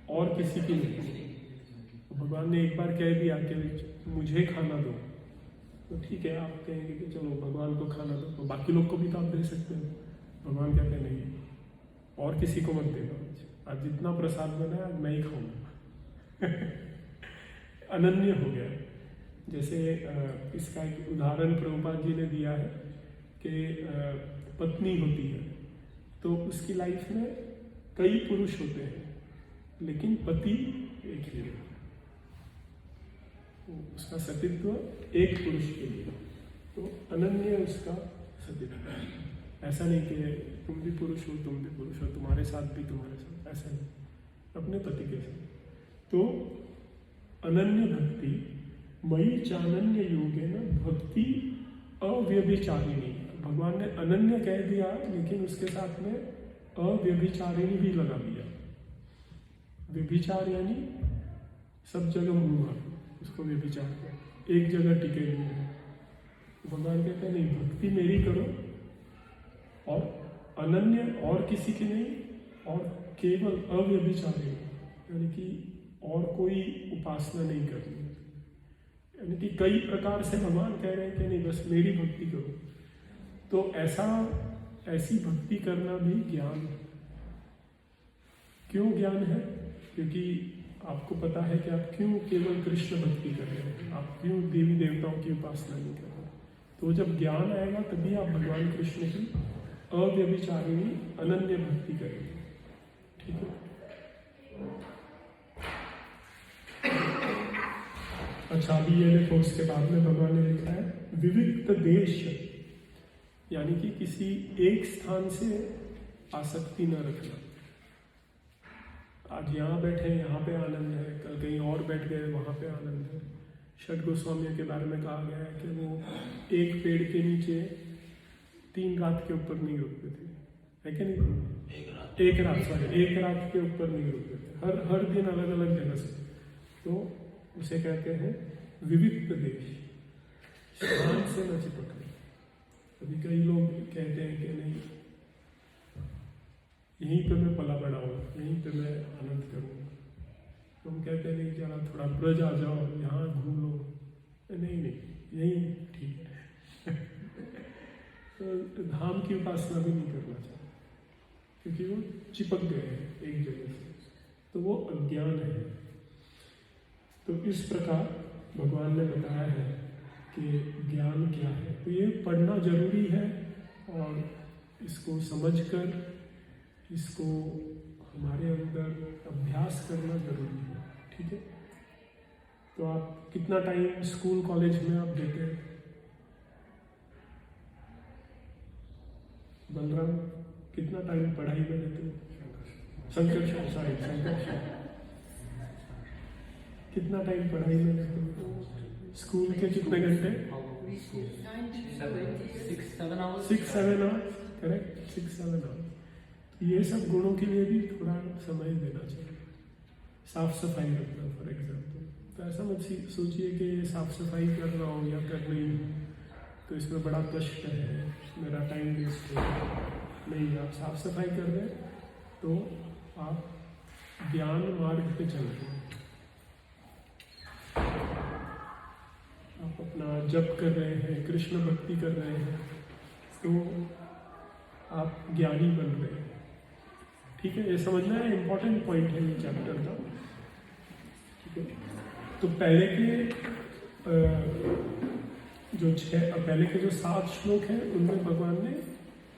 और किसी की नहीं। भगवान ने एक बार कह दिया कि मुझे खाना दो, तो ठीक है आप कहेंगे कि चलो भगवान को खाना दो, तो बाकी लोग को भी तो आप दे सकते हो। भगवान कहते हैं नहीं, और किसी को मत देना, आज जितना प्रसाद बना है आज मैं ही खाऊंगा। अनन्य हो गया। जैसे इसका एक उदाहरण प्रभुपाद जी ने दिया है कि पत्नी होती है तो उसकी लाइफ में कई पुरुष होते हैं लेकिन पति एक ही है, उसका सतीत्व एक पुरुष के लिए, तो अनन्य उसका सतीत्व। ऐसा नहीं कि तुम भी पुरुष हो तुम भी पुरुष हो, तुम्हारे साथ भी तुम्हारे साथ, ऐसा नहीं, अपने पति के साथ। तो अनन्य भक्ति, मयि चानन्य योगेन भक्ति अव्यभिचारिणी, भगवान ने अनन्य कह दिया लेकिन उसके साथ में अव्यभिचारिणी भी लगा दिया। व्यभिचार यानी सब जगह मुंह, उसको व्यभिचार कहते, एक जगह टिके नहीं है। भगवान कहते हैं नहीं, भक्ति मेरी करो और अनन्य और किसी की नहीं, और केवल अव्यभिचारिणी यानी कि और कोई उपासना नहीं करनी। यानी कि कई प्रकार से भगवान कह रहे हैं कि नहीं बस मेरी भक्ति करो। तो ऐसी भक्ति करना भी ज्ञान। क्यों ज्ञान है? क्योंकि आपको पता है कि आप क्यों केवल कृष्ण भक्ति कर रहे हैं, आप क्यों देवी देवताओं की उपासना नहीं कर रहे। तो जब ज्ञान आएगा तभी आप भगवान कृष्ण की अव्यभिचारिणी अनन्य भक्ति करेंगे। ठीक है। अच्छा, अभी ये देखो उसके बाद में भगवान ने लिखा है विविक्त देश, यानी कि किसी एक स्थान से आसक्ति न रखना। आज यहाँ बैठे यहाँ पे आनंद है, कल कहीं और बैठ गए वहाँ पे आनंद है। षट गोस्वामियों के बारे में कहा गया है कि वो एक पेड़ के नीचे 3 रात के ऊपर नहीं रुकते थे, है कि नहीं? एक रात के ऊपर नहीं रुकते थे, हर दिन अलग अलग जगह से। तो उसे कहते हैं विविक्त देश, स्थान से न चिपकना। अभी कई लोग कहते हैं कि नहीं यहीं पे मैं पला बड़ा हूँ, यहीं पे मैं आनंद करूँगा। तो हम कहते हैं नहीं जरा थोड़ा ब्रज आ जाओ, यहाँ घूम लो। नहीं यहीं ठीक है। तो धाम की उपासना भी नहीं करना चाहिए क्योंकि वो चिपक गए हैं एक जगह से, तो वो अज्ञान है। तो इस प्रकार भगवान ने बताया है कि ज्ञान क्या है। तो ये पढ़ना जरूरी है और इसको समझकर इसको हमारे अंदर अभ्यास करना जरूरी है। ठीक है। तो आप कितना टाइम स्कूल कॉलेज में आप देते हैं? बलराम कितना टाइम पढ़ाई में देते हो? शंकर कितना टाइम पढ़ाई में देते हो? स्कूल के कितने घंटे? 6-7 आवर्स। 6-7 hours, correct, 6-7 hours. ये सब गुणों के लिए भी थोड़ा समय देना चाहिए। साफ सफाई रखना फॉर एग्जाम्पल, तो ऐसा मत सोचिए कि साफ सफाई कर रहा हूँ या कर रही हूँ तो इसमें बड़ा कष्ट है, मेरा टाइम वेस्ट है। नहीं, आप साफ सफाई कर रहे हैं तो आप ज्ञान मार्ग पे चल रहे हैं। आप अपना जप कर रहे हैं, कृष्ण भक्ति कर रहे हैं, तो आप ज्ञानी बन रहे हैं। ठीक है, ये समझना है, इम्पोर्टेंट पॉइंट है ये चैप्टर का। ठीक है। तो पहले के जो 7 श्लोक हैं उनमें भगवान ने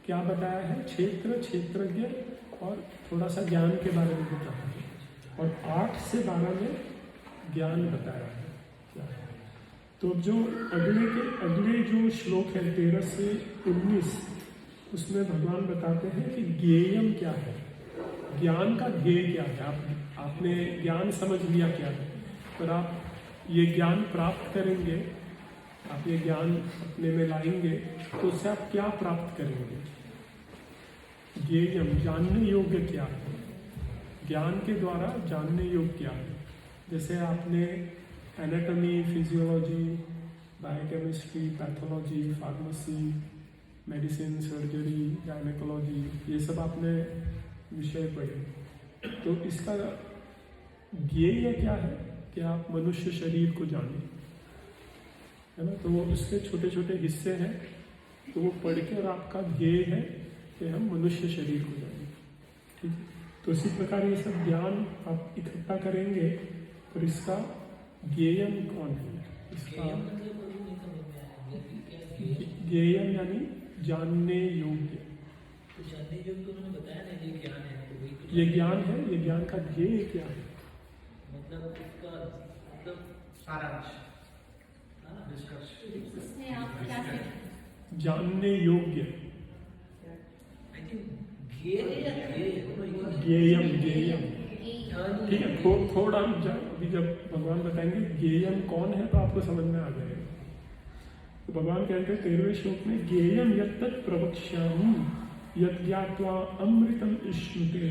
क्या बताया है? क्षेत्र, क्षेत्रज्ञ और थोड़ा सा ज्ञान के बारे में बताया है, और 8 से 12 में ज्ञान बताया है क्या है। तो जो अगले जो श्लोक है 13 से 19, उसमें भगवान बताते हैं कि ज्ञेयम क्या है, ज्ञान का ध्येय क्या है। आपने ज्ञान समझ लिया क्या है, पर आप ये ज्ञान प्राप्त करेंगे, आप ये ज्ञान अपने में लाएंगे तो उससे आप क्या प्राप्त करेंगे। ज्ञेयम जानने योग्य क्या है, ज्ञान के द्वारा जानने योग्य क्या है। जैसे आपने anatomy, physiology, biochemistry, pathology, pharmacy, medicine, surgery, gynaecology, ये सब आपने विषय पढ़े, तो इसका ज्ञेय क्या है कि आप मनुष्य शरीर को जानें, है ना। तो वो उसके छोटे छोटे हिस्से हैं, तो वो पढ़ के और आपका ध्येय है कि हम मनुष्य शरीर को जानें, ठीक है। तो इसी प्रकार ये सब ज्ञान आप इकट्ठा करेंगे, और इसका ज्ञेयम कौन है, इसका ज्ञेयम यानी जानने योग्य। तो जानने योग्य तो उन्होंने बताया ना, ये ज्ञान है, तो वही तो ये ज्ञान है, ये ज्ञान का ध्येय क्या है, मतलब इसका मतलब सारांश, हाँ, निष्कर्ष। इसमें आप क्या सीखें? जानने योग्य, आई थिंक ज्ञेय या ध्येय दोनों एक ही हैं। ज्ञेयम, ज्ञेयम, ध्यान ठीक है। थोड़ा अभी जब भगवान बताएंगे ज्ञेयम कौन है तो आपको समझ में आ जाएगा। तो भगवान कहते हैं 13वें श्लोक में, ज्ञेयम यत्तत् प्रवक्ष्यामि यत् ज्ञात्वा अमृतम इष्णुते।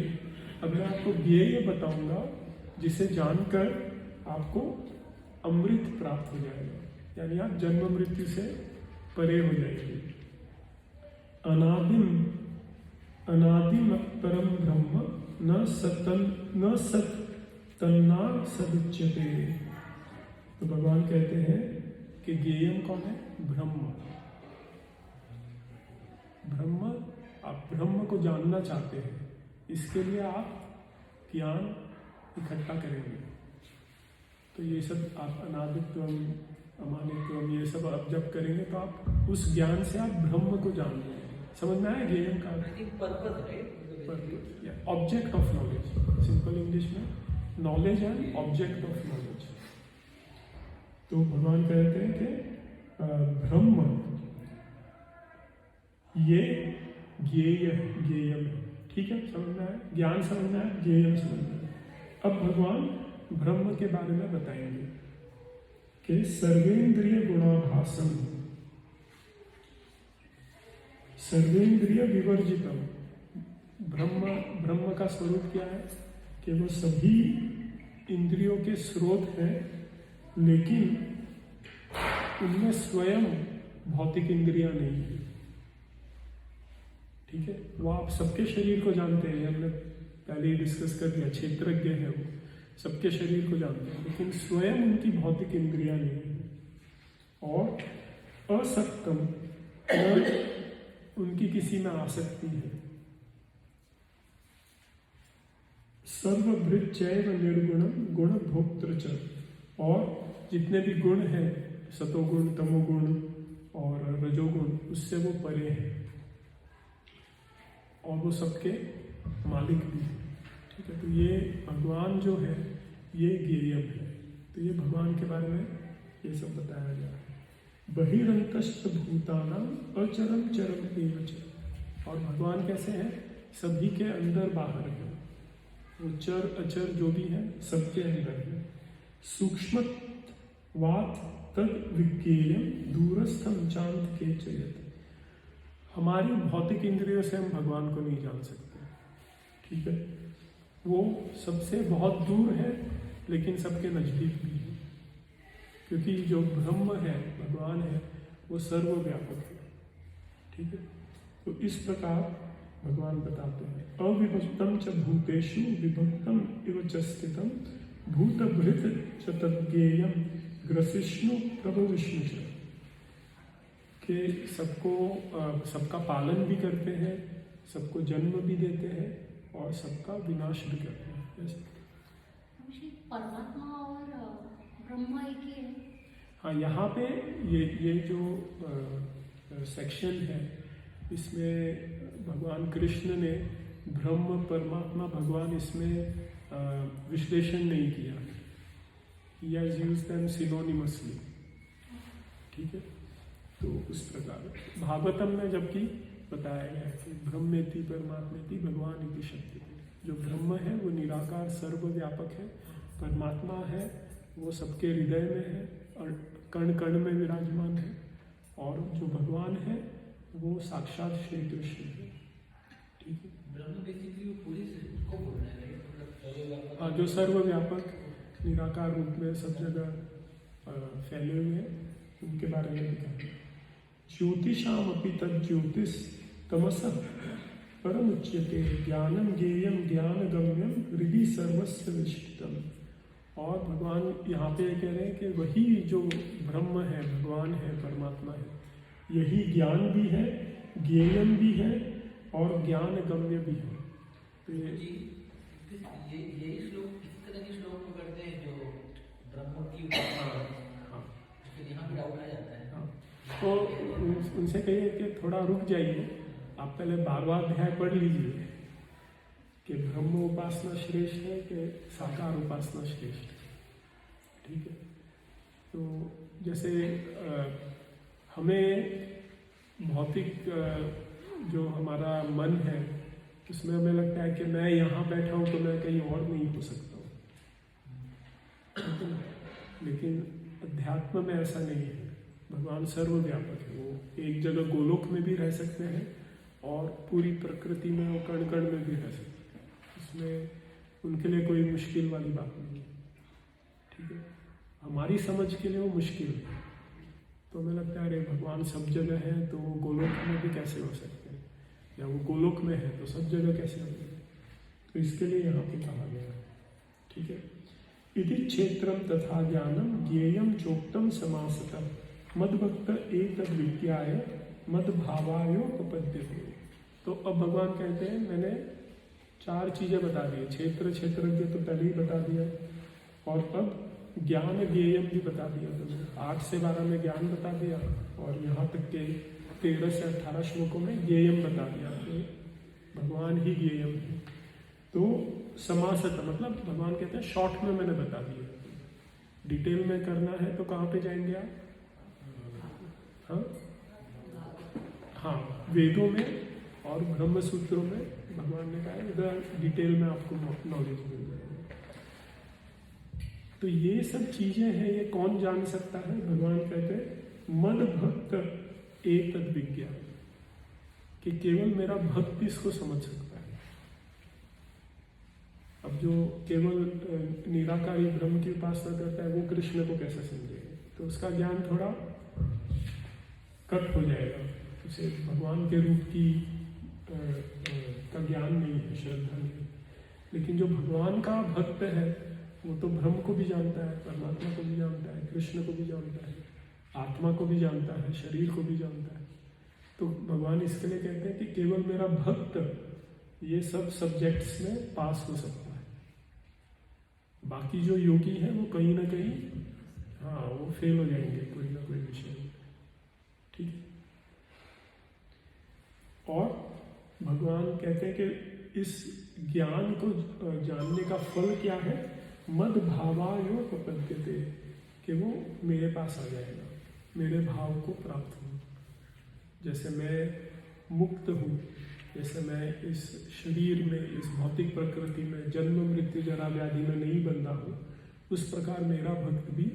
अब मैं आपको ज्ञेय बताऊंगा जिसे जानकर आपको अमृत प्राप्त हो जाएगा, यानी आप जन्म मृत्यु से परे हो जाएंगे। अनादिम परम ब्रह्म न सत तन्ना सदुच्यते। तो भगवान कहते हैं कि ज्ञेयम कौन है, ब्रह्म। ब्रह्म, आप ब्रह्म को जानना चाहते हैं, इसके लिए आप ज्ञान इकट्ठा करेंगे। तो ये सब आप अनादित्वम, अमानित्वम, ये सब आप जब करेंगे तो आप उस ज्ञान से आप ब्रह्म को जान लेंगे। समझ में आया ज्ञेयम का I think purpose, right, object of knowledge, simple English में knowledge and object of knowledge. तो भगवान कहते हैं कि ब्रह्म ये ज्ञेयम है, ठीक है, समझना है, ज्ञान समझना है, ज्ञेयम समझना है। अब भगवान ब्रह्म के बारे में बताएंगे कि सर्वेंद्रिय गुणाभासम, सर्वेंद्रिय विवर्जितम। ब्रह्म का स्वरूप क्या है कि वो सभी इंद्रियों के स्रोत हैं, लेकिन उनमें स्वयं भौतिक इंद्रियां नहीं है, ठीक है। वो आप सबके शरीर को जानते हैं, हमने पहले ही डिस्कस कर दिया, क्षेत्रज्ञ है वो, सबके शरीर को जानते हैं, लेकिन स्वयं उनकी भौतिक इंद्रियां नहीं है। और असक्तम, उनकी किसी में आसक्ति है। सर्वभृच्चैव निर्गुणम गुण भोक्तृ च, और जितने भी गुण हैं, सतोगुण, तमोगुण और रजोगुण, उससे वो परे हैं, और वो सबके मालिक भी हैं, ठीक है। तो ये भगवान जो है ये ज्ञेयम है। तो ये भगवान के बारे में ये सब बताया गया है। बहिरंतश्च भूतानां अचरम चरम एव च, और भगवान कैसे हैं, सभी के अंदर बाहर है, वो चर अचर जो भी है सबके अंदर है। सूक्ष्मत्वात् तद विज्ञेयम दूरस्थम चांत के चयत। हमारी भौतिक इंद्रियों से हम भगवान को नहीं जान सकते, ठीक है। वो सबसे बहुत दूर है, लेकिन सबके नजदीक भी है, क्योंकि जो ब्रह्म है, भगवान है, वो सर्वव्यापक है, ठीक है। तो इस प्रकार भगवान बताते हैं, अविभक्तम च भूतेषु विभक्तम इव च स्थितम भूतभृत च तद्ज्ञेयम ग्रसिष्णु प्रभु विष्णु च, कि सबको सबका पालन भी करते हैं, सबको जन्म भी देते हैं, और सबका विनाश भी करते हैं। परमात्मा और ब्रह्मा एक ही है। हाँ, यहाँ पे ये जो सेक्शन है, इसमें भगवान कृष्ण ने ब्रह्म परमात्मा भगवान इसमें विश्लेषण नहीं किया। He has used them synonymously, ठीक है। तो उस प्रकार भागवतम में जबकि बताया गया है कि ब्रह्मेति परमात्मेति भगवान इति शक्ति, जो ब्रह्म है वो निराकार सर्वव्यापक है, परमात्मा है वो सबके हृदय में है और कण कण में विराजमान है, और जो भगवान है वो साक्षात श्री कृष्ण है, ठीक है। ब्रह्म बेसिकली वो पूरी सृष्टि को बोल रहे हैं, मतलब हाँ, जो सर्वव्यापक निराकार रूप में सब जगह फैले हुए हैं, उनके बारे में लिखा है। ज्योतिषाम अपि तद ज्योतिष तमसः परम उच्यते ज्ञानम ज्ञेयम ज्ञान गम्यम हृदि सर्वस्य विष्टितम। और भगवान यहाँ पे कह रहे हैं कि वही जो ब्रह्म है, भगवान है, परमात्मा है, यही ज्ञान भी है, ज्ञेयम भी है और ज्ञान गम्य भी है। तो ये श्लोक इस तरह के श्लोक को करते हैं जो ब्रह्म की फिर यहाँ पे डाउट आ जाता है। तो उनसे कहिए कि थोड़ा रुक जाइए, आप पहले 12वां अध्याय पढ़ लीजिए कि ब्रह्म उपासना श्रेष्ठ है कि साकार उपासना श्रेष्ठ है, ठीक है। तो जैसे हमें भौतिक जो हमारा मन है उसमें हमें लगता है कि मैं यहाँ बैठा हूँ तो मैं कहीं और नहीं हो सकता हूँ, लेकिन अध्यात्म में ऐसा नहीं है। भगवान सर्वव्यापक है, वो एक जगह गोलोक में भी रह सकते हैं और पूरी प्रकृति में वो कण कण में भी रह सकते हैं, इसमें उनके लिए कोई मुश्किल वाली बात नहीं है, ठीक है। हमारी समझ के लिए वो मुश्किल है, तो हमें लगता है अरे भगवान सब जगह है तो वो गोलोक में भी कैसे हो सकते हैं, या वो गोलोक में है तो सब जगह कैसे होंगे। तो इसके लिए यहाँ पे कहा गया है, ठीक है। इति क्षेत्रम तथा ज्ञानम ज्ञेयम चोक्तम समासतः मद्भक्त एतद् विज्ञाय मद्भावायोपपद्यते। तो अब भगवान कहते हैं मैंने 4 चीजें बता दी, क्षेत्र क्षेत्रज्ञ तो पहले ही बता दिया, और अब ज्ञान ज्ञेयम भी बता दिया। तो 8 से 12 में ज्ञान बता दिया, और यहाँ तक के 13 से 18 श्लोकों में ज्ञेयम बता दिया, तो भगवान ही ज्ञेयम है। तो समासत मतलब भगवान कहते हैं शॉर्ट में मैंने बता दिया, डिटेल में करना है तो कहाँ पे जाएंगे आप? हाँ, वेदों में और ब्रह्म सूत्रों में भगवान ने कहा है इधर डिटेल में आपको नॉलेज मिल जाएगा। तो ये सब चीजें हैं, ये कौन जान सकता है? भगवान कहते हैं मद भक्त एतद् विज्ञान, कि केवल मेरा भक्त इसको समझ सकता है। अब जो केवल निराकारी ब्रह्म की उपासना करता है वो कृष्ण को कैसे समझेगा? तो उसका ज्ञान थोड़ा कट हो जाएगा, उसे भगवान के रूप की का ज्ञान नहीं है, श्रद्धा नहीं। लेकिन जो भगवान का भक्त है वो तो ब्रह्म को भी जानता है, परमात्मा को भी जानता है, कृष्ण को भी जानता है, आत्मा को भी जानता है, शरीर को भी जानता है। तो भगवान इसके लिए कहते हैं कि केवल मेरा भक्त ये सब सब्जेक्ट्स में पास हो सकता है, बाकी जो योगी हैं वो कहीं ना कहीं हाँ वो फेल हो जाएंगे कोई ना कोई विषय में, ठीक। और भगवान कहते हैं कि इस ज्ञान को जानने का फल क्या है? मद भावायोपपद्यते, कि वो मेरे पास आ जाएगा, मेरे भाव को प्राप्त हो। जैसे मैं मुक्त हूँ, जैसे मैं इस शरीर में, इस भौतिक प्रकृति में जन्म मृत्यु जरा व्याधि में नहीं बंधा हूँ, उस प्रकार मेरा भक्त भी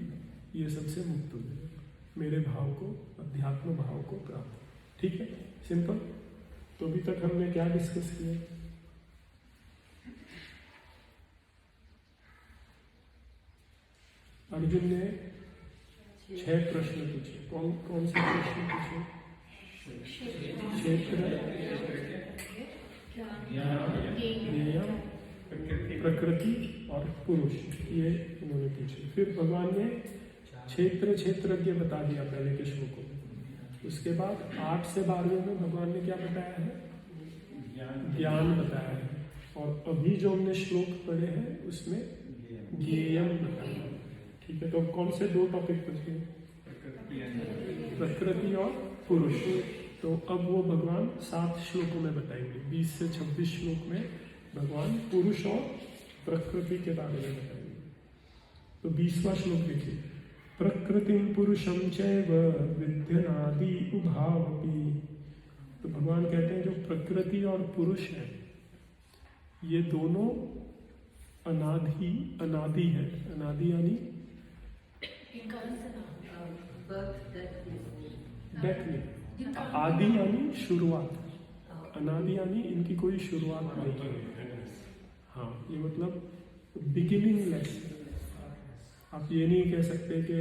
ये सबसे मुक्त हो जाएगा, मेरे भाव को, अध्यात्म भाव को प्राप्त। ठीक है, सिंपल। तो अभी तक हमने क्या डिस्कस किया? अर्जुन ने 6 प्रश्न पूछे। कौन कौन से प्रश्न पूछे? क्षेत्र, ज्ञेय, प्रकृति और पुरुष, ये उन्होंने पूछे। फिर भगवान ने क्षेत्र क्षेत्रज्ञ बता दिया पहले के श्लोकों में। उसके बाद 8 से 12 में भगवान ने क्या बताया है? ज्ञान बताया है। और अभी जो हमने श्लोक पढ़े हैं उसमें ज्ञेयम बताया। ठीक है, तो कौन से 2 टॉपिक बचे? प्रकृति और पुरुष। तो अब वो भगवान 7 श्लोकों में बताएंगे। 20 से 26 श्लोक में भगवान पुरुष और प्रकृति के बारे में बताएंगे। तो 20वां श्लोक देखिए, प्रकृतिम पुरुषम चैव विद्यनादि उभावपि। तो भगवान कहते हैं जो प्रकृति और पुरुष है ये दोनों अनादि है। अनादि यानी डेथ नहीं, आदि यानी शुरुआत, अनादि यानी इनकी कोई शुरुआत नहीं है। हाँ, ये मतलब बिगिनिंगलेस। आप ये नहीं कह सकते कि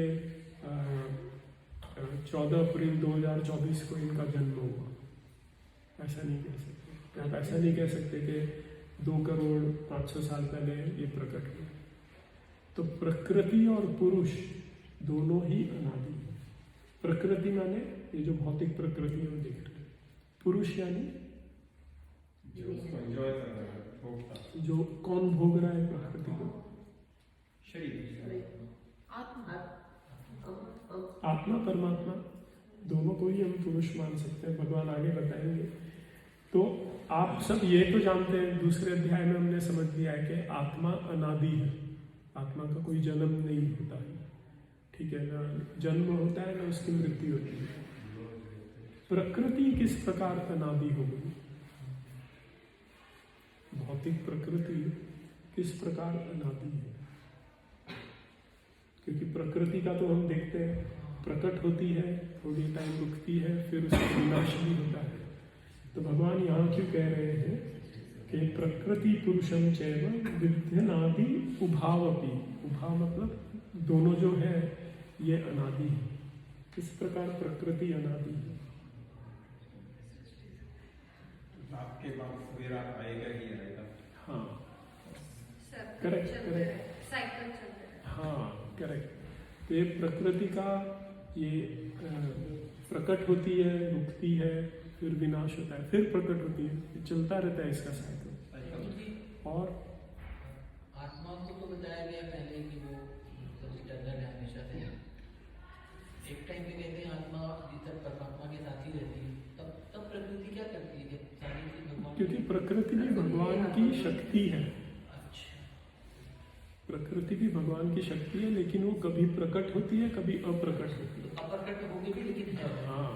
14 अप्रैल 2024 को इनका जन्म हुआ, ऐसा नहीं कह सकते। आप ऐसा नहीं कह सकते कि 2,500,000 साल पहले ये प्रकट हुआ। तो प्रकृति और पुरुष दोनों ही अनादि है। प्रकृति माने ये जो भौतिक प्रकृति है वो देख रहे हैं, पुरुष यानी जो कौन भोग रहा है प्रकृति को, आत्मा परमात्मा दोनों को ही हम पुरुष मान सकते हैं। भगवान आगे बताएंगे। तो आप सब ये तो जानते हैं, दूसरे अध्याय में हमने समझ लिया है कि आत्मा अनादि है, आत्मा का कोई जन्म नहीं होता है, ठीक है ना, जन्म होता है ना उसकी मृत्यु होती है। प्रकृति किस प्रकार अनादि हो गई, भौतिक प्रकृति किस प्रकार अनादि है? क्योंकि प्रकृति का तो हम देखते हैं प्रकट होती है, थोड़ी टाइम रुकती है, फिर उसका विनाश भी होता है। तो भगवान यहाँ क्यों कह रहे हैं कि प्रकृति पुरुषम चैव विद्यनादि उभावपि। उभाव मतलब दोनों जो है ये अनादि है। किस प्रकार प्रकृति अनादि है? आपके पास सवेरा आएगा ही आएगा। हाँ, करेक्ट करेक्ट, साइकिल चलता है। हाँ करेक्ट। तो ये प्रकृति का ये प्रकट होती है, रुकती है, फिर विनाश होता है, फिर प्रकट होती है, ये चलता रहता है इसका साइकिल। और आत्मा को तो बताया गया पहले कि वो इटर्नल है, हमेशा से। एक टाइम पे कहते हैं आत्मा भीतर परमात्मा के साथ ही रहती है, तब प्रकृति क्या करती है जब सारी चीज भगवान? क्योंकि प्रकृति भी भगवान की शक्ति है। प्रकृति भी भगवान की शक्ति है, लेकिन वो कभी प्रकट होती है, कभी अप्रकट होती है। अप्रकट होगी भी, लेकिन है। हाँ,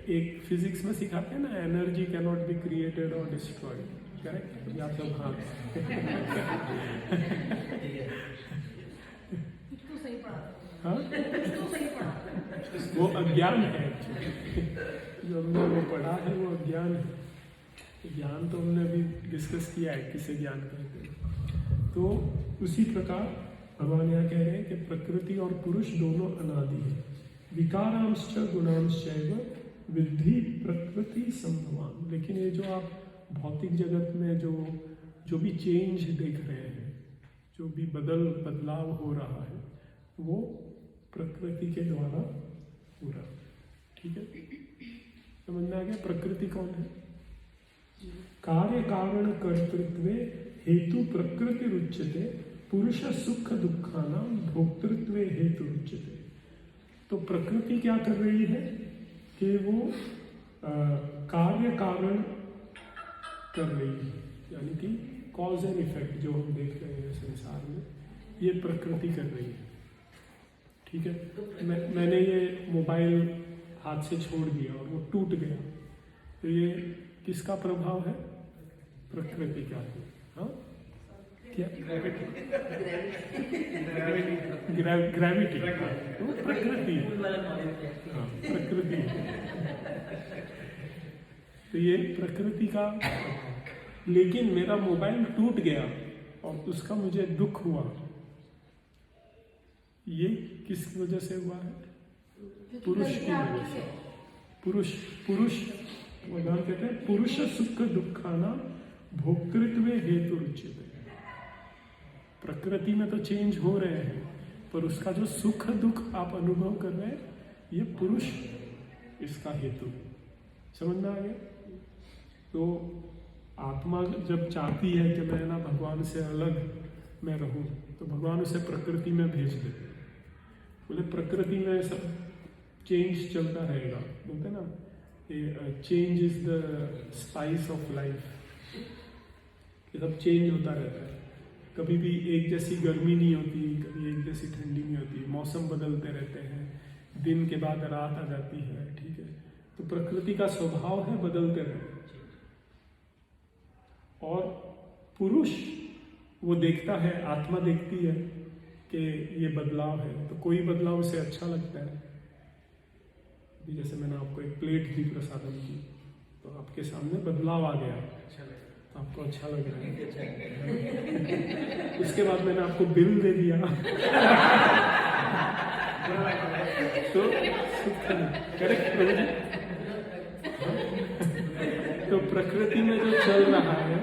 एक फिजिक्स में सिखाते हैं ना, energy can not be created और डिस्ट्रॉयड, करेक्ट? या तो हाँ तो सही पढ़ा, हाँ तो सही पढ़ा। वो अज्ञान है जो हमने वो पढ़ा है, वो अज्ञान है। ज्ञान तो हमने अभी डिस्कस किया है किसे ज्ञान कहते हैं। तो उसी प्रकार भगवान यहाँ कह रहे हैं कि प्रकृति और पुरुष दोनों अनादि है। विकारांश्च गुणांश्चैव विद्धि प्रकृति संभवान। लेकिन ये जो आप भौतिक जगत में जो भी चेंज देख रहे हैं, जो भी बदलाव हो रहा है, वो प्रकृति के द्वारा हो रहा है। ठीक है, समझ में आ गया? प्रकृति कौन है? कार्य कारण कर्तृत्वे हेतु प्रकृति रुच्यते, पुरुष सुख दुखाना भोक्तृत्वे हेतु रुच्यते। तो प्रकृति क्या कर रही है कि वो कार्य कारण कर रही है, यानी कि कॉज एंड इफेक्ट जो हम देख रहे हैं संसार में, ये प्रकृति कर रही है। ठीक है, मैंने ये मोबाइल हाथ से छोड़ दिया और वो टूट गया, तो ये किसका प्रभाव है? प्रकृति का। हाँ क्या? ग्रेविटी। वो प्रकृति है। हाँ, प्रकृति है। तो ये प्रकृति का, लेकिन मेरा मोबाइल टूट गया और उसका मुझे दुख हुआ, ये किस वजह से हुआ है? पुरुष की वजह से। पुरुष भगवान कहते हैं पुरुष सुख दुखाना भोक्तृत्व हेतु रुच्यते। प्रकृति में तो चेंज हो रहे हैं, पर उसका जो सुख दुख आप अनुभव कर रहे हैं, ये पुरुष इसका हेतु। समझ में आ गया? तो आत्मा जब चाहती है कि मैं ना भगवान से अलग मैं रहूं, तो भगवान उसे प्रकृति में भेज देते। बोले प्रकृति में सब चेंज चलता रहेगा, बोलते हैं ना, change is the spice of life. ये सब चेंज होता रहता है, कभी भी एक जैसी गर्मी नहीं होती, कभी एक जैसी ठंडी नहीं होती, मौसम बदलते रहते हैं, दिन के बाद रात आ जाती है, ठीक है। तो प्रकृति का स्वभाव है बदलते रहना। और पुरुष वो देखता है, आत्मा देखती है कि ये बदलाव है, तो कोई बदलाव उसे अच्छा लगता है। अभी जैसे मैंने आपको एक प्लेट दी प्रसादम की, तो आपके सामने बदलाव आ गया, तो आपको अच्छा लग रहा है। उसके बाद मैंने आपको बिल दे दिया तो करेक्ट प्रभु जी? तो प्रकृति में जो चल रहा है,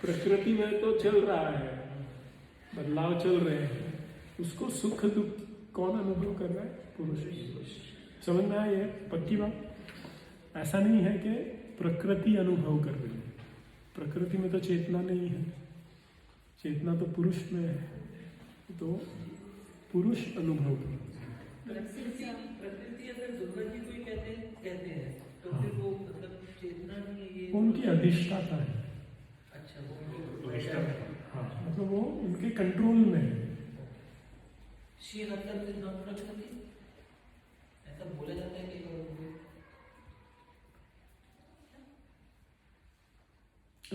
प्रकृति में तो चल रहा है, बदलाव चल रहे हैं, उसको सुख दुख कौन अनुभव कर रहा है? पुरुष। समझ में आया ये पक्की बात? ऐसा नहीं है कि प्रकृति अनुभव कर रही है, प्रकृति में तो चेतना नहीं है, चेतना तो पुरुष में है, तो पुरुष अनुभव कर रहा है। प्रकृति अगर दुर्गा जी को ही कहते हैं तो फिर वो मतलब चेतना नहीं है, ये उनकी अधिष्ठाता है। अच्छा, वो उनकी हाँ, मतलब वो उनके कंट्रोल में है। शी मतलब इज नॉट प्रकृति, ऐसा बोला जाता है कि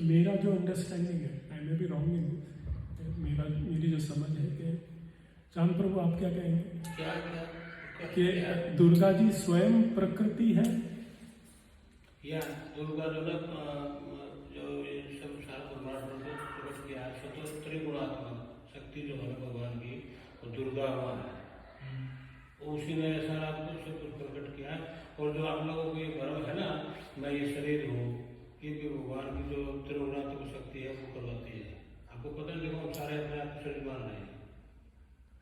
मेरा जो अंडरस्टैंडिंग है, I may be wrong in this, मेरी जो समझ है कि चांद प्रभु आप क्या कहेंगे क्या कि दुर्गा जी स्वयं प्रकृति है? या दुर्गा जो ना जो ये सब सारा ब्रह्मांड में प्रकट किया है, स्वतः त्रिगुणात्मक शक्ति जो है भगवान की, वो दुर्गा माँ है। उसी ने सारा कुछ सब कुछ प्रकट किया है। और जो आप लोगों को ये गर्व है ना, मैं ये शरीर हूँ, ये भी भगवान की जो त्रिगुणात्मक शक्ति है वो करवाती है। आपको पता नहीं, देखो हम सारे अपने आप को शरीर मान रहे हैं,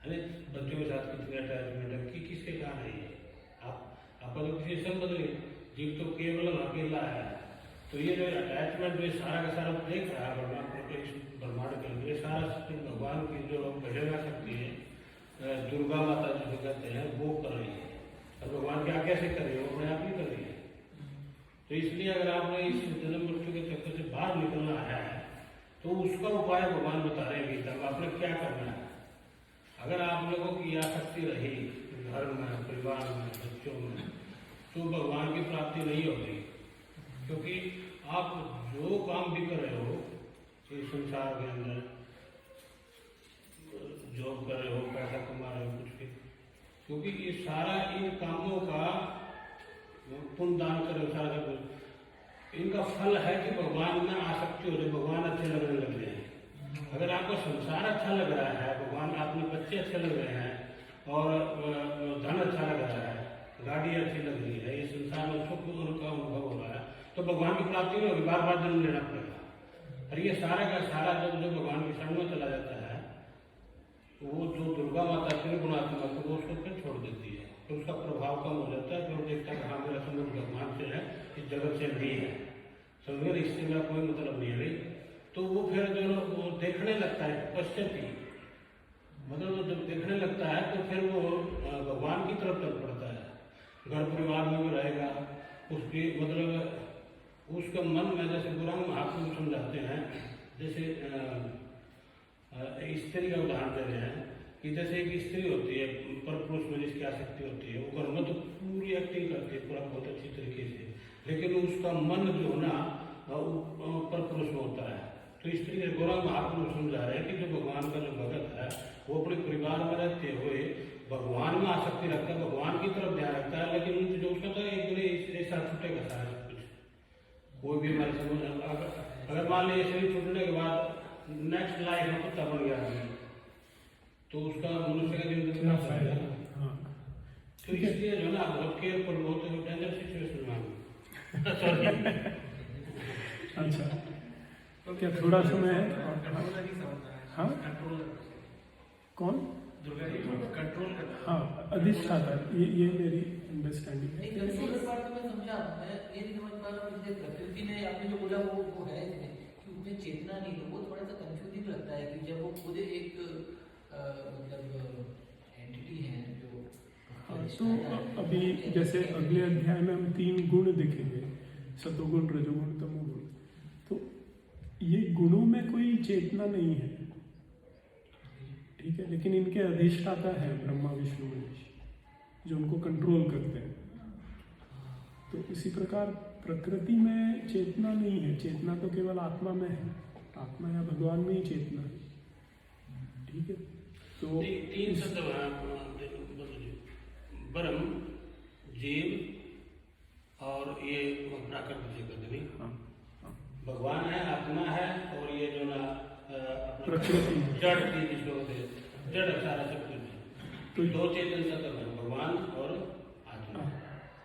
है ना? बच्चों के साथ कितने अटैचमेंट है, किसके कारण है ये? आपका तो किसी संबंध नहीं, जीव तो केवल अकेला है। तो ये जो अटैचमेंट जो सारा का सारा देख रहा है ब्रह्मांड के अंदर, ये सारा भगवान की जो प्रेरणा शक्ति है, दुर्गा माता जिसे कहते हैं, वो कर रही है। और भगवान क्या कैसे कर रही है? वो अपने आप ही कर रही है। तो इसलिए अगर आपने इस जन्म मृत्यु के चक्कर से बाहर निकलना आया है, तो उसका उपाय भगवान बता रहे हैं गीता में, आपने क्या करना है। अगर आप लोगों की आसक्ति रही घर में, परिवार में, बच्चों में, तो भगवान की प्राप्ति नहीं होगी। क्योंकि आप जो काम भी कर रहे हो इस संसार के अंदर, जॉब कर रहे हो, पैसा कमा रहे हो, कुछ भी, क्योंकि ये सारा इन कामों का पुण्य दान कर रहे हो, सारा कुछ इनका फल है कि भगवान में आसक्ति हो रही, भगवान अच्छे लगने लग रहे हैं। अगर आपको संसार अच्छा लग रहा है, भगवान अपने बच्चे अच्छे लग रहे हैं, और धन अच्छा लग रहा है, गाड़ी अच्छी लग रही है, ये संसार में सुख उनका अनुभव हो रहा है, तो भगवान की प्राप्ति नहीं होगी, बार बार जन्म लेना पड़ेगा। और ये सारा का सारा जब जो भगवान के शरण में चला जाता है, तो वो जो दुर्गा माता त्रिगुणात्मक है, वो उसको फिर छोड़ देती है, तो उसका प्रभाव कम हो जाता है। फिर देखता है कि हाँ, मेरा संबंध भगवान से है, इस जगत से नहीं है, समझ, इससे मेरा कोई मतलब नहीं है। तो वो फिर जो वो देखने लगता है पश्चाती, मतलब वो जब देखने लगता है तो फिर वो भगवान की तरफ चल पड़ता है। घर परिवार में भी रहेगा, उसकी मतलब उसके मन में, जैसे गुरु महात्मा समझाते हैं, जैसे स्त्री का उदाहरण दे रहे हैं कि जैसे एक स्त्री होती है, पर पुरुष में जिसकी आसक्ति होती है, वो घर में तो पूरी एक्टिंग करती है पूरा बहुत अच्छी तरीके से, लेकिन उसका मन जो है ना पर पुरुष में होता है। तो स्त्री के गौरव महात्मा समझा रहे हैं कि जो भगवान का जो भगत है, वो अपने परिवार में रहते हुए भगवान में आसक्ति रखता है, भगवान की तरफ ध्यान रखता है, लेकिन जो उसका तो एक दिन ऐसा छूटेगा सारा सब कुछ, कोई भी हमारे समझ। अगर मान लीजिए शरीर छूटने के बाद नेक्स्ट लाइफ में कुत्ता बन गया आदमी, तो उसका मनुष्य का जीवन कितना फायदा है। तो इसलिए जो ना बहुत केयरफुल, बहुत डेंजर सिचुएशन में। अच्छा, क्या थोड़ा समय है? हाँ, कौन? दुर्गा जी को कंट्रोल करना। हाँ, अधिष्ठाता, ये मेरी अंडरस्टैंडिंग है। एक कंट्रोलर पार्ट तो मैं समझा, मैं ये नहीं समझ पा रहा हूँ कि प्रकृति ने आपने जो बोला वो है इसमें कि उसमें चेतना नहीं, तो वो थोड़ा सा कंफ्यूजिंग लगता है कि जब वो खुद एक मतलब एंटिटी हैं जो हाँ, तो अभी जैसे अगले अध्याय में हम 3 गुण देखेंगे, सतोगुण, रजोगुण, तमोगुण। तो ये गुणों में कोई चेतना नहीं है, ठीक है, लेकिन इनके अधिष्ठाता है ब्रह्मा विष्णु महेश, जो उनको कंट्रोल करते हैं। तो इसी प्रकार प्रकृति में चेतना नहीं है, चेतना तो केवल आत्मा में है, आत्मा या भगवान में ही चेतना है, ठीक है। तो 3 शब्द ब्रह्म, जीव और ये प्राकृतिक जगत नहीं। हाँ, हाँ, भगवान है, आत्मा है, और ये जो ना अपना प्रकृति। जड़ की जिसको होते हैं, जड़ सारा सब कुछ। तो 2 चेतन सत्ता है, भगवान और आत्मा। हाँ,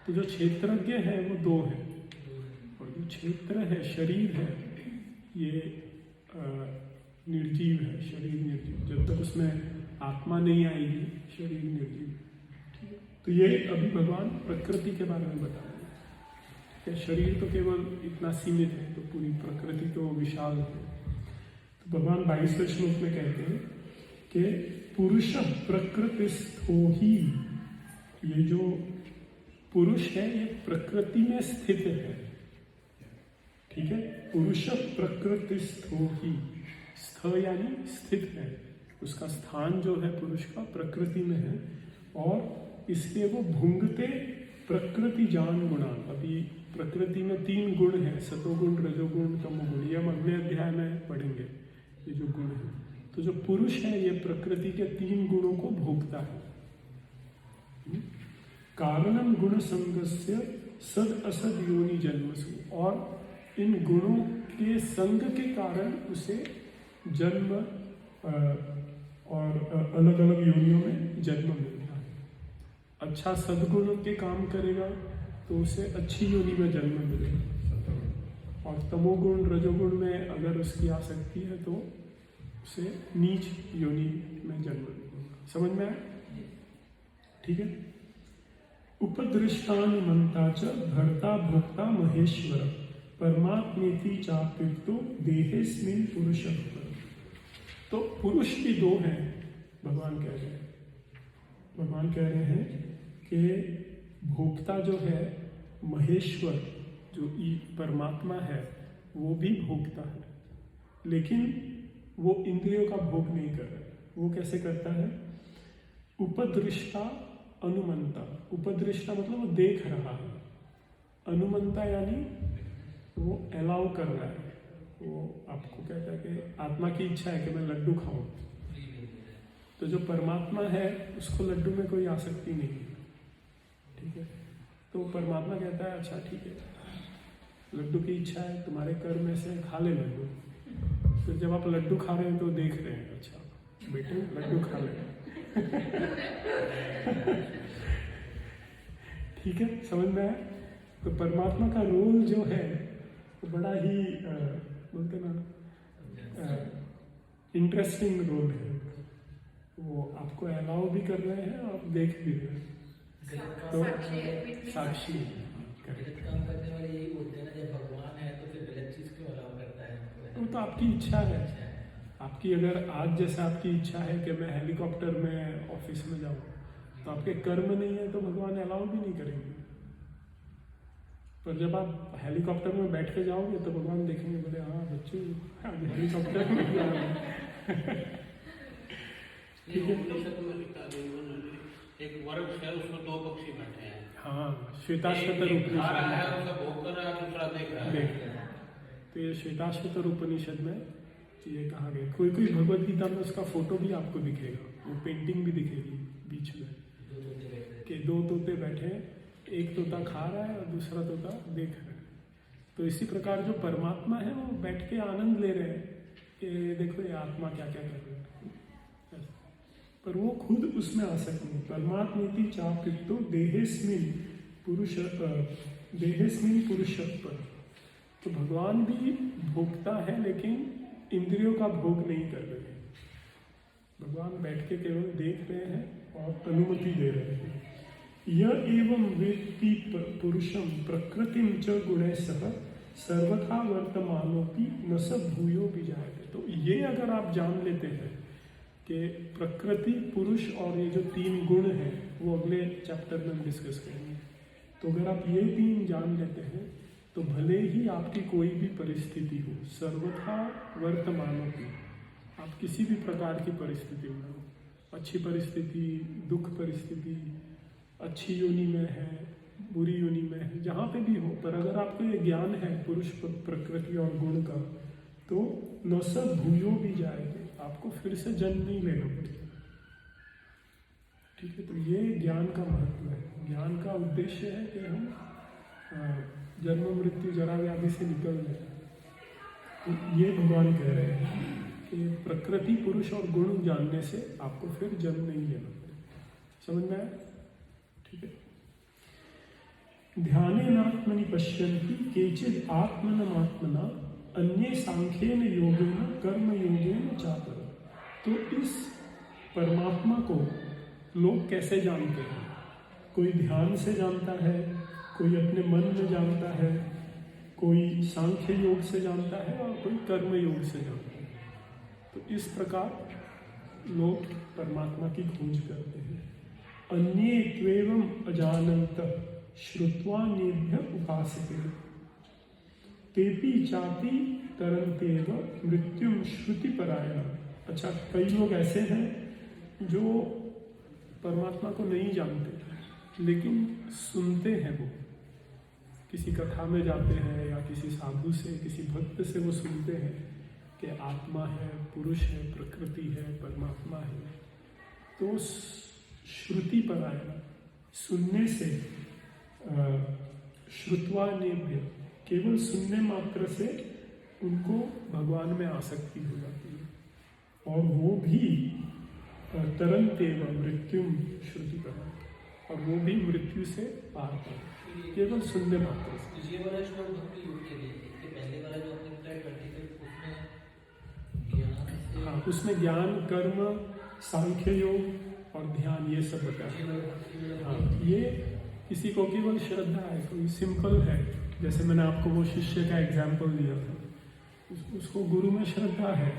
तो जो क्षेत्रज्ञ है वो 2 है, और जो क्षेत्र है, शरीर है, ये निर्जीव है, शरीर निर्जीव। जब तक उसमें आत्मा नहीं आएगी, शरीर निर्जीव। तो ये अभी भगवान प्रकृति के बारे में बता रहे हैं, ठीक है। शरीर तो केवल इतना सीमित है, तो पूरी प्रकृति तो विशाल है। तो भगवान 22वें श्लोक में कहते हैं कि पुरुष प्रकृतिस्थो ही, ये जो पुरुष है ये प्रकृति में स्थित है, ठीक है। पुरुष प्रकृतिस्थो ही, स्थ यानी स्थित है, उसका स्थान जो है पुरुष का प्रकृति में है, और इसलिए वो भुंगते प्रकृति जान गुणान। अभी प्रकृति में 3 गुण हैं, सतोगुण, रजोगुण, तमोगुण, ये हम अगले अध्याय में पढ़ेंगे, ये जो गुण है। तो जो पुरुष है ये प्रकृति के 3 गुणों को भोगता है। कारणम गुण संगस्य सद असद योनि जन्मसु, और इन गुणों के संग के कारण उसे जन्म और अलग अलग योनियों में जन्म मिलता है। अच्छा सद्गुण के काम करेगा तो उसे अच्छी योनि में जन्म मिलेगा, और तमोगुण, रजोगुण में अगर उसकी आसक्ति है तो उसे नीच योनि में जन्म मिलेगा। समझ में आया? ठीक है। उपदृष्टान मंता च भर्ता भोक्ता महेश्वर परमात्मेति चाप्युक्तो देहेस्मिन् पुरुषः। तो पुरुष भी 2 हैं, भगवान कह रहे हैं। भगवान कह रहे हैं कि भोक्ता जो है महेश्वर, जो परमात्मा है, वो भी भोक्ता है, लेकिन वो इंद्रियों का भोग नहीं कर रहा है। वो कैसे करता है? उपदृष्टा अनुमंता। उपदृष्टा मतलब वो देख रहा है, अनुमंता यानी वो अलाउ कर रहा है। वो आपको कहता है कि आत्मा की इच्छा है कि मैं लड्डू खाऊं, तो जो परमात्मा है उसको लड्डू में कोई आसक्ति नहीं है, ठीक है। तो परमात्मा कहता है अच्छा ठीक है, लड्डू की इच्छा है, तुम्हारे कर में से खा ले लड्डू। फिर जब आप लड्डू खा रहे हैं तो देख रहे हैं, अच्छा बेटे लड्डू खा ले। ठीक है, समझ में आया? तो परमात्मा का रोल जो है वो बड़ा ही बोलते ना इंटरेस्टिंग रोल है। वो आपको अलाउ भी कर रहे हैं, आप देख भी रहे हैं, तो साक्षी गलत काम करने वाले यही बोलते हैं ना, जब भगवान है तो फिर गलत चीज क्यों अलाउ करता है हमको? वो तो आपकी इच्छा है। आपकी अगर आज जैसे आपकी इच्छा है कि मैं हेलीकॉप्टर में ऑफिस में जाऊं, तो आपके कर्म नहीं है तो भगवान अलाउ भी नहीं करेंगे। पर जब आप हेलीकॉप्टर में बैठ के जाओगे तो भगवान देखेंगे, बोले हाँ बच्चे आज हेलीकॉप्टर में जा रहे हैं। ठीक है। एक वर्ग है, उसमें 2 पक्षी बैठे हैं। हाँ, श्वेताश्वतर एक खा रहा है, उपनिषद उसका भोग कर रहा है, दूसरा देख रहा है। देख रहे हैं। तो ये श्वेताश्वतर उपनिषद में ये कहा गया। कोई कोई भगवद गीता में उसका फोटो भी आपको दिखेगा, वो पेंटिंग भी दिखेगी बीच में कि 2 तोते बैठे हैं, एक तोता खा रहा है और दूसरा तोता देख रहा है। तो इसी प्रकार जो परमात्मा है वो बैठ के आनंद ले रहे हैं कि देखो ये आत्मा क्या क्या कर रही है, पर वो खुद उसमें आसक्त नहीं। परमात्मेति चाप्युक्तो देहेस्मिन् पुरुषत्व। तो भगवान भी भोगता है लेकिन इंद्रियों का भोग नहीं कर रहे हैं। भगवान बैठ के केवल देख रहे हैं और अनुमति दे रहे हैं। यह एवं वेत्ति पुरुषम प्रकृतिम च गुणैः सह सर्वथा वर्तमानोपि न स भूयो विजायते। तो ये अगर आप जान लेते हैं कि प्रकृति, पुरुष और ये जो 3 गुण हैं वो अगले चैप्टर में हम डिस्कस करेंगे। तो अगर आप ये 3 जान लेते हैं तो भले ही आपकी कोई भी परिस्थिति हो, सर्वथा वर्तमानों की, आप किसी भी प्रकार की परिस्थिति में हो, अच्छी परिस्थिति, दुख परिस्थिति, अच्छी योनि में है, बुरी योनि में है, जहाँ पे भी हो, पर अगर आपको ये ज्ञान है पुरुष, प्रकृति और गुण का, तो न सब भूयो भी जाएंगे, आपको फिर से जन्म नहीं लेना पड़ेगा। ठीक है, तो ये ज्ञान का महत्व है। ज्ञान का उद्देश्य है कि हम जन्म मृत्यु जरा व्याधि से निकल जाए। तो ये भगवान कह रहे हैं कि प्रकृति, पुरुष और गुण जानने से आपको फिर जन्म नहीं लेना पड़ेगा। समझ में आया? ठीक है। ध्यानेनात्मनि पश्यन्ति केचित् आत्मनमात्मना अन्ये सांख्येन योगेन कर्म योगेन चापर। तो इस परमात्मा को लोग कैसे जानते हैं? कोई ध्यान से जानता है, कोई अपने मन में जानता है, कोई सांख्य योग से जानता है और कोई कर्म योग से जानता है। तो इस प्रकार लोग परमात्मा की खोज करते हैं। अन्ये त्वेवम अजानन्त श्रुत्वान्येभ्य उपासते तेपि चापि तरन्तेव मृत्युम श्रुति परायण। अच्छा, कई लोग ऐसे हैं जो परमात्मा को नहीं जानते लेकिन सुनते हैं। वो किसी कथा में जाते हैं या किसी साधु से, किसी भक्त से वो सुनते हैं कि आत्मा है, पुरुष है, प्रकृति है, परमात्मा है। तो श्रुति परायण, सुनने से, श्रुत्वा नेभ्य, केवल सुनने मात्र से उनको भगवान में आसक्ति हो जाती है और वो भी तरन्तेव मृत्युम श्रुति परायण, और वो भी मृत्यु से पार पाए केवल सुनने मात्र से। ये वाला श्लोक भक्ति योग के लिए, इसके पहले वाला जो आपने बताया 23 उसमें ज्ञान से, हाँ, उसमें ज्ञान, कर्म, सांख्य योग और ध्यान, ये सब बताया। हाँ, ये किसी को केवल श्रद्धा है, कोई सिंपल है, जैसे मैंने आपको वो शिष्य का एग्जाम्पल दिया था, उसको गुरु में श्रद्धा है,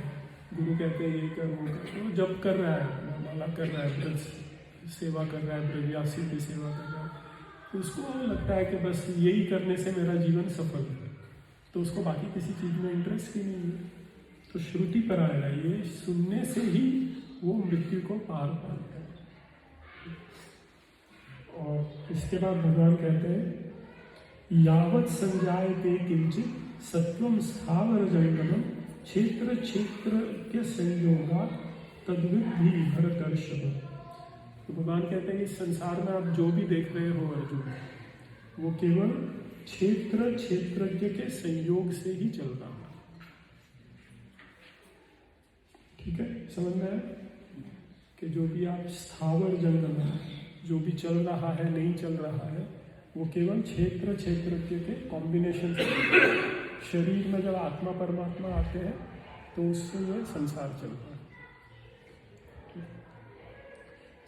गुरु कहते हैं ये कर, वो कर, वो जब कर रहा है, माला कर रहा है, ब्रज सेवा कर रहा है, ब्रजवासी की सेवा कर रहा है, तो उसको लगता है कि बस यही करने से मेरा जीवन सफल है, तो उसको बाकी किसी चीज़ में इंटरेस्ट ही नहीं है। तो श्रुति परायण है, ये सुनने से ही वो मृत्यु को पार पाता है। और इसके बाद भगवान कहते हैं यावत् संजायते किंचित सत्वम स्थावर जंगमम क्षेत्र क्षेत्र के संयोगा तद्विद्धि भरतर्षभ। तो भगवान कहते हैं कि संसार में आप जो भी देख रहे हो अर्जुन, वो केवल क्षेत्र क्षेत्रज्ञ के संयोग से ही चल रहा है। ठीक है, समझ में आया कि जो भी आप स्थावर जंगम है, जो भी चल रहा है, नहीं चल रहा है, वो केवल क्षेत्र क्षेत्रज्ञ के कॉम्बिनेशन से। शरीर में जब आत्मा परमात्मा आते हैं तो उससे यह संसार चलता है।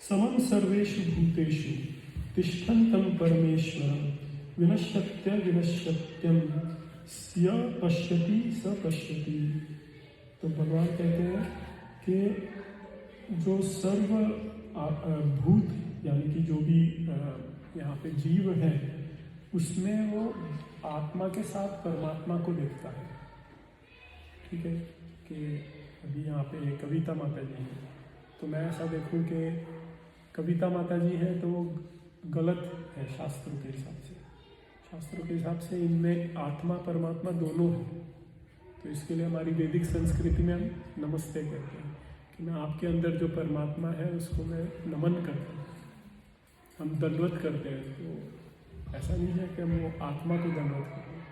समं सर्वेषु भूतेषु तिष्ठन्तं परमेश्वरं विनश्यत्य विनश्यत्यं स्य पश्यति स पश्यति। तो भगवान कहते हैं कि जो सर्व भूत यानी कि जो भी यहाँ पे जीव है, उसमें वो आत्मा के साथ परमात्मा को देखता है। ठीक है, कि अभी यहाँ पे कविता माता जी है, तो मैं ऐसा देखूँ कि कविता माता जी है तो वो गलत है शास्त्रों के हिसाब से। शास्त्रों के हिसाब से इनमें आत्मा परमात्मा दोनों है। तो इसके लिए हमारी वैदिक संस्कृति में हम नमस्ते कहते हैं कि मैं आपके अंदर जो परमात्मा है उसको मैं नमन करता हूँ, हम दंडवत करते हैं। तो ऐसा नहीं है कि हम वो आत्मा को दंडवत करते हैं,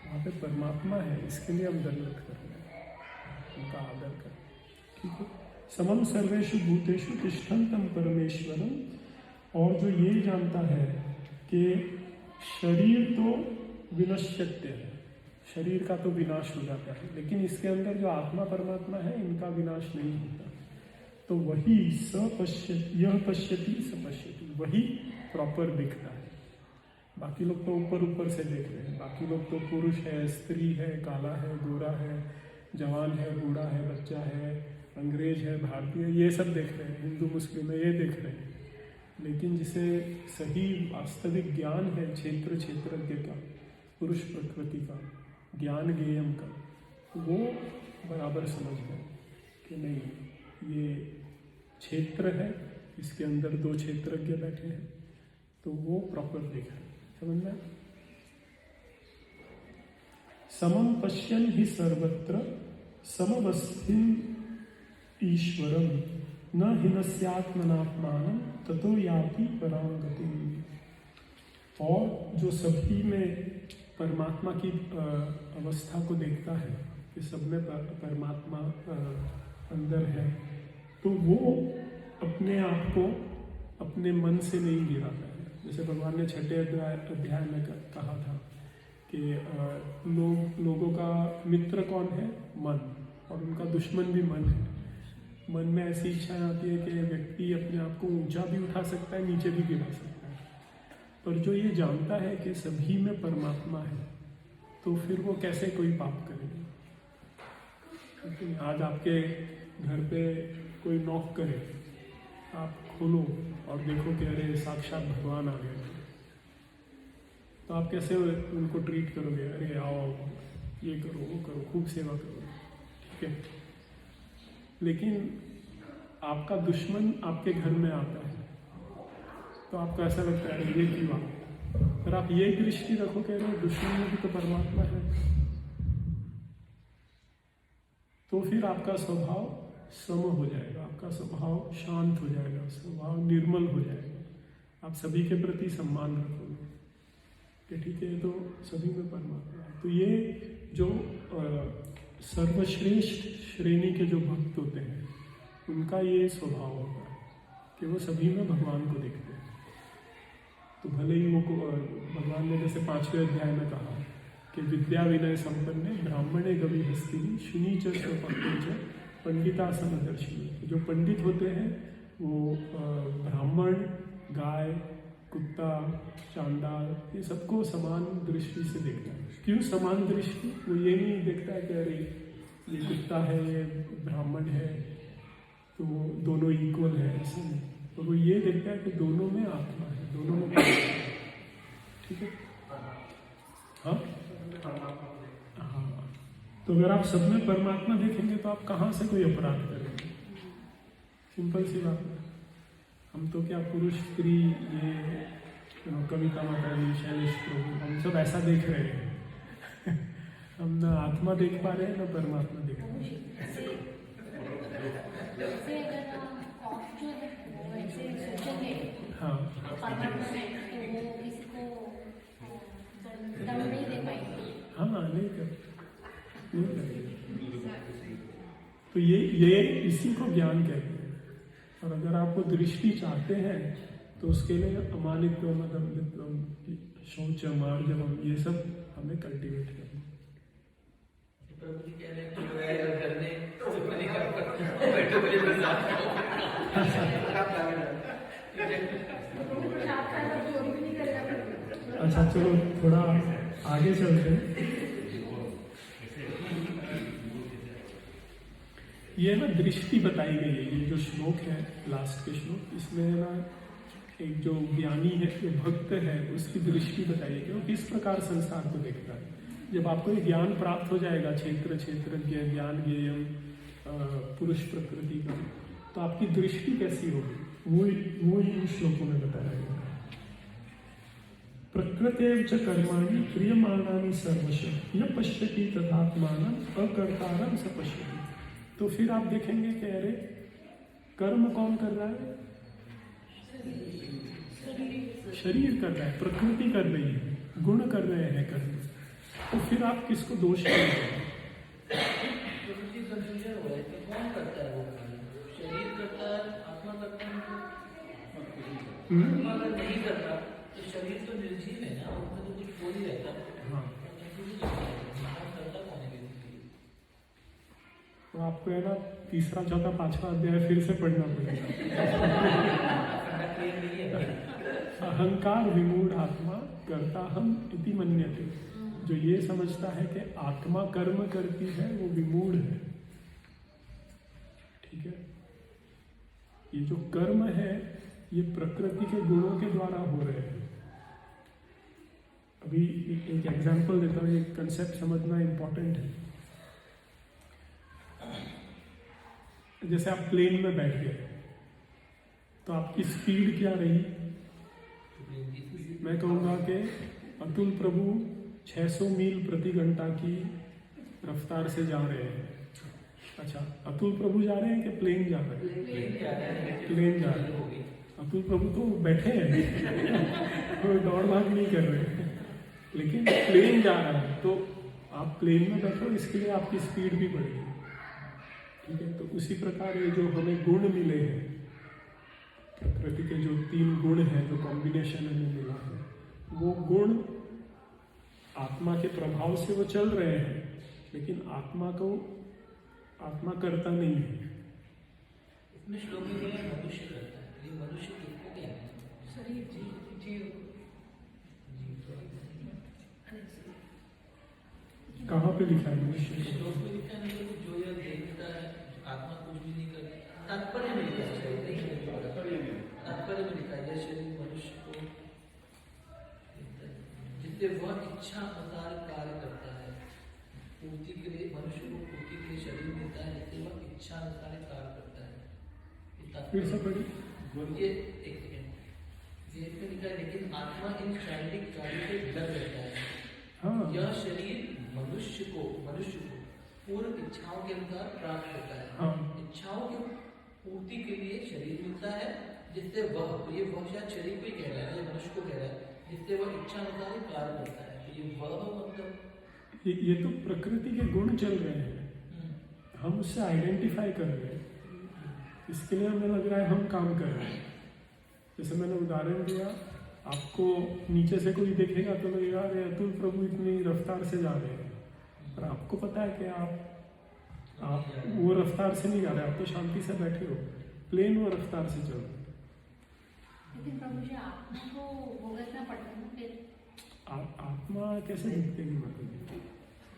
वहाँ पे परमात्मा है, इसके लिए हम दंडवत कर रहे हैं, उनका आदर करें। ठीक है, समम सर्वेषु भूतेषु तिष्ठन्तं परमेश्वरम। और जो ये जानता है कि शरीर तो विनश्यत्य है, शरीर का तो विनाश हो जाता है, लेकिन इसके अंदर जो आत्मा परमात्मा है इनका विनाश नहीं होता। तो वही सपश्यति, यह पश्यति सपश्यति, वही प्रॉपर दिखता है। बाकी लोग तो ऊपर ऊपर से देख रहे हैं, बाकी लोग तो पुरुष है, स्त्री है, काला है, गोरा है, जवान है, बूढ़ा है, बच्चा है, अंग्रेज इमेज है भारतीय, ये सब देख रहे हैं, हिंदू मुस्लिम है ये देख रहे हैं, लेकिन जिसे सही वास्तविक ज्ञान है क्षेत्र क्षेत्रज्ञ का, पुरुष प्रकृति का, ज्ञान ज्ञेयम का, वो बराबर समझ गए कि नहीं ये क्षेत्र है, इसके अंदर दो क्षेत्रज्ञ बैठे हैं, तो वो प्रॉपर देखा। समझ में? समम पश्यन् हि सर्वत्र समवस्थिं ईश्वरम न हिनस्यात्मनात्मानं ततो याति परां गतिम्। और जो सभी में परमात्मा की अवस्था को देखता है कि सब में परमात्मा अंदर है, तो वो अपने आप को अपने मन से नहीं गिराता है। जैसे भगवान ने 6 अध्याय में कहा था कि लोगों का मित्र कौन है? मन, और उनका दुश्मन भी मन है। मन में ऐसी इच्छा आती है कि व्यक्ति अपने आप को ऊंचा भी उठा सकता है, नीचे भी गिरा सकता है, पर जो ये जानता है कि सभी में परमात्मा है, तो फिर वो कैसे कोई पाप करेगा? आज आपके घर पे कोई नॉक करे, आप खोलो और देखो कि अरे साक्षात भगवान आ गए, तो आप कैसे उनको ट्रीट करोगे? अरे आओ, ये करो, वो करो, खूब सेवा करो, ठीक है। लेकिन आपका दुश्मन आपके घर में आता है, तो आपको ऐसा लगता है ये क्यों आ? पर आप ये दृष्टि रखो कि अरे दुश्मन में भी तो परमात्मा है, तो फिर आपका स्वभाव सम हो जाएगा, आपका स्वभाव शांत हो जाएगा, स्वभाव निर्मल हो जाएगा। आप सभी के प्रति सम्मान रखोगे कि ठीक है, तो सभी में परमात्मा है। तो ये जो सर्वश्रेष्ठ श्रेणी के जो भक्त होते हैं, उनका ये स्वभाव होता है कि वो सभी में भगवान को देखते हैं। तो भले ही वो भगवान ने जैसे 5वें अध्याय में कहा कि विद्या विनय संपन्ने ब्राह्मणे गवि हस्तिनी शुनि च स्वपक्ते च पंडिता समदर्शिनी। जो पंडित होते हैं वो ब्राह्मण, गाय, कुत्ता, चांडाल, ये सबको समान दृष्टि से देखता है। क्यों समान दृष्टि? वो ये नहीं देखता है कि अरे ये कुत्ता है, ये ब्राह्मण है, तो दोनों इक्वल है, ऐसा नहीं। तो वो ये देखता है कि दोनों में आत्मा है, दोनों में ठीक है। हाँ हाँ, तो अगर आप सब में परमात्मा देखेंगे तो आप कहाँ से कोई अपराध करेंगे? सिंपल सी बात है। हम तो क्या पुरुष स्त्री, ये कविता माता जी, शैलेश प्रभु, हम सब ऐसा देख रहे हैं हम ना आत्मा देख पा रहे हैं ना परमात्मा देख पा रहे हैं। हाँ हाँ, नहीं कर। तो ये इसी को ज्ञान कहते हैं। और अगर आप वो दृष्टि चाहते हैं तो उसके लिए अमानित्व, मदम्बित्व, शौच, मार्जवम, ये सब हमें कल्टीवेट करना। प्रभु जी कह रहे हैं कि करने तो नहीं कर पाते, बैठो मुझे बर्दाश्त अच्छा चलो थोड़ा आगे चलते हैं। ये ना दृष्टि बताई गई है, ये जो श्लोक है, लास्ट के श्लोक, इसमें ना एक जो ज्ञानी है, जो भक्त है, उसकी दृष्टि बताई है कि वो किस प्रकार संसार को देखता है। जब आपको ये ज्ञान प्राप्त हो जाएगा, क्षेत्र क्षेत्रज्ञ, ज्ञान ज्ञेयम, पुरुष प्रकृति का, तो आपकी दृष्टि कैसी होगी, वो इन श्लोकों में बताया गया। प्रकृतेव च कर्माणि क्रियमाणानि सर्वशः न पश्यति तथात्मानं अकर्तारं स पश्यति। तो फिर आप देखेंगे कि अरे कर्म कौन कर रहा है? शरीर कर रहा है, प्रकृति कर रही है, गुण कर रहे हैं कर्म। तो फिर आप किसको दोष करेंगे? प्रकृति कंफ्यूजन हो रहा है कि कौन करता है वो कार्य? शरीर करता है, आत्मा करता है? आत्मा अगर नहीं करता तो शरीर तो निर्जीव है ना, उसमें तो कुछ हो नहीं रहता। हाँ, करता कौन है? तो आपको है ना 3रा, 4था, 5वां अध्याय फिर से पढ़ना पड़ेगा। अहंकार विमूढ़ आत्मा कर्ता हम इति मन्यते। जो ये समझता है कि आत्मा कर्म करती है वो विमूढ़ है, ठीक ठीक है, ये जो कर्म है ये प्रकृति के गुणों के द्वारा हो रहे हैं। अभी एक एग्जांपल देता हूँ, ये कंसेप्ट समझना इंपॉर्टेंट है। जैसे आप प्लेन में बैठ गए तो आपकी स्पीड क्या रही? मैं कहूँगा कि अतुल प्रभु 600 मील प्रति घंटा की रफ्तार से जा रहे हैं। अच्छा, अतुल प्रभु जा रहे हैं कि प्लेन जा रहे हैं? प्लेन जा रहे हैं। अतुल प्रभु तो बैठे हैं वो दौड़ भाग नहीं कर रहे हैं, लेकिन प्लेन जा रहा है तो आप प्लेन में बैठो, इसके लिए आपकी स्पीड भी बढ़ेगी। ठीक है, तो उसी प्रकार ये जो हमें गुण मिले हैं, प्रकृति के जो 3 गुण हैं, जो कॉम्बिनेशन हमें मिला है, वो गुण आत्मा के प्रभाव से वो चल रहे हैं, लेकिन आत्मा करता नहीं है। इसमें श्लोक में बोला मनुष्य करता है, ये मनुष्य किसको कहते हैं? शरीर जीव कहाँ पे लिखा है मनुष्य? श्लोक में लिखा है ना, जो यह देखता है आत्मा कुछ भी नहीं करती। तात्पर्य में लिखा है, तात्पर्य में लिखा है यह शरीर मनुष्य को जिससे वह इच्छा अनुसार कार्य करता है, पूर्ति के लिए मनुष्य को पूर्ति के लिए शरीर मिलता है, जिससे वह इच्छा अनुसार कार्य करता है। फिर से पढ़ी। ये एक सेकेंड, ये इसमें लिखा है लेकिन आत्मा इन शारीरिक कार्य से डर रहता है। हाँ, यह शरीर मनुष्य को पूर्व इच्छाओं के अनुसार प्राप्त होता है। हाँ। इच्छाओं की पूर्ति के लिए शरीर मिलता है, जिससे वह, तो ये वह शायद शरीर को ही कह रहा है, ये मनुष्य को कह रहा है, जिससे वह इच्छा अनुसार ही कार्य करता है। तो ये वह मतलब ये तो प्रकृति के गुण चल रहे हैं, हम उससे आइडेंटिफाई कर रहे हैं, इसके लिए हमें लग रहा है हम काम कर रहे हैं। जैसे मैंने उदाहरण दिया, आपको नीचे से कोई देखेगा तो लगेगा अरे अतुल प्रभु इतनी रफ्तार से जा रहे हैं, पर आपको पता है कि आप वो रफ्तार से नहीं जा रहे, आप तो शांति से बैठे हो, प्लेन वो रफ्तार से चल रहे। लेकिन प्रभु जी आत्मा को भोगतना पड़ता है ना फिर। आत्मा कैसे दिखतेगी? मतलब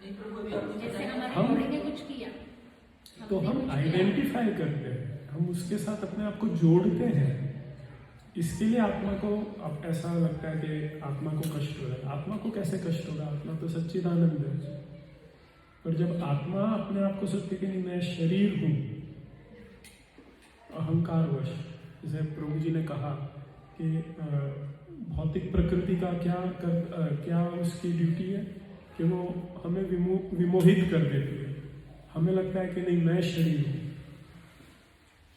नहीं प्रभु अभी आपने जैसे बताया, हमारे हम- बॉडी ने कुछ किया तो हमने हम कुछ किया। आइडेंटिफाई करते हैं, हम उसके साथ अपने आप को जोड़ते हैं। इसके लिए आत्मा को अब ऐसा लगता है कि आत्मा को कष्ट हो रहा है। आत्मा को कैसे कष्ट होगा? आत्मा तो सच्चिदानंद है। पर जब आत्मा अपने आप को सोचती है कि नहीं, मैं शरीर हूँ, अहंकारवश, जैसे प्रभु जी ने कहा कि भौतिक प्रकृति का क्या उसकी ड्यूटी है कि वो हमें विमोहित कर देती है। हमें लगता है कि नहीं, मैं शरीर हूँ।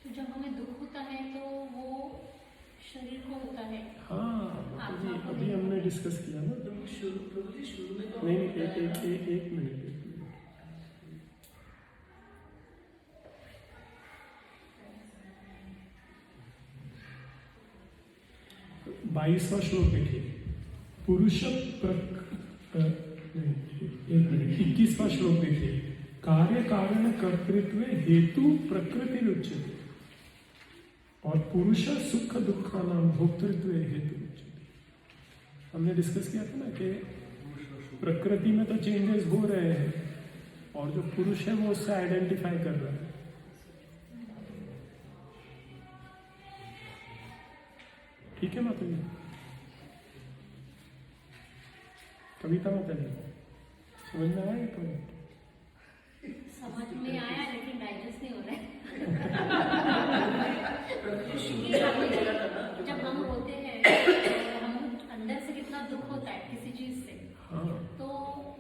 तो जब हमें दुख होता है तो वो शरीर को होता है। हाँ, अभी हमने डिस्कस किया ना। प्रभु जी शुरू में तो नहीं, हमने बताया ना, एक मिनट। 22वां श्लोक देखिए, पुरुष 21वां श्लोक देखिए, कार्य कारण कर्तृत्व हेतु प्रकृति उच्यते, और पुरुष सुख दुख नाम भोक्तृत्व हेतु उच्यते। हमने डिस्कस किया था ना कि प्रकृति में तो चेंजेस हो रहे हैं, और जो पुरुष है वो उससे आइडेंटिफाई कर रहा है। ठीक है माता जी? कविता माता जी, समझ में आया तो? समझ में आया लेकिन डाइजेस्ट नहीं हो रहा है। प्रभु जी शुरू क्योंकि में आपने बोला था ना, जब हम होते हैं तो हम अंदर से कितना दुख होता है किसी चीज से, हाँ, तो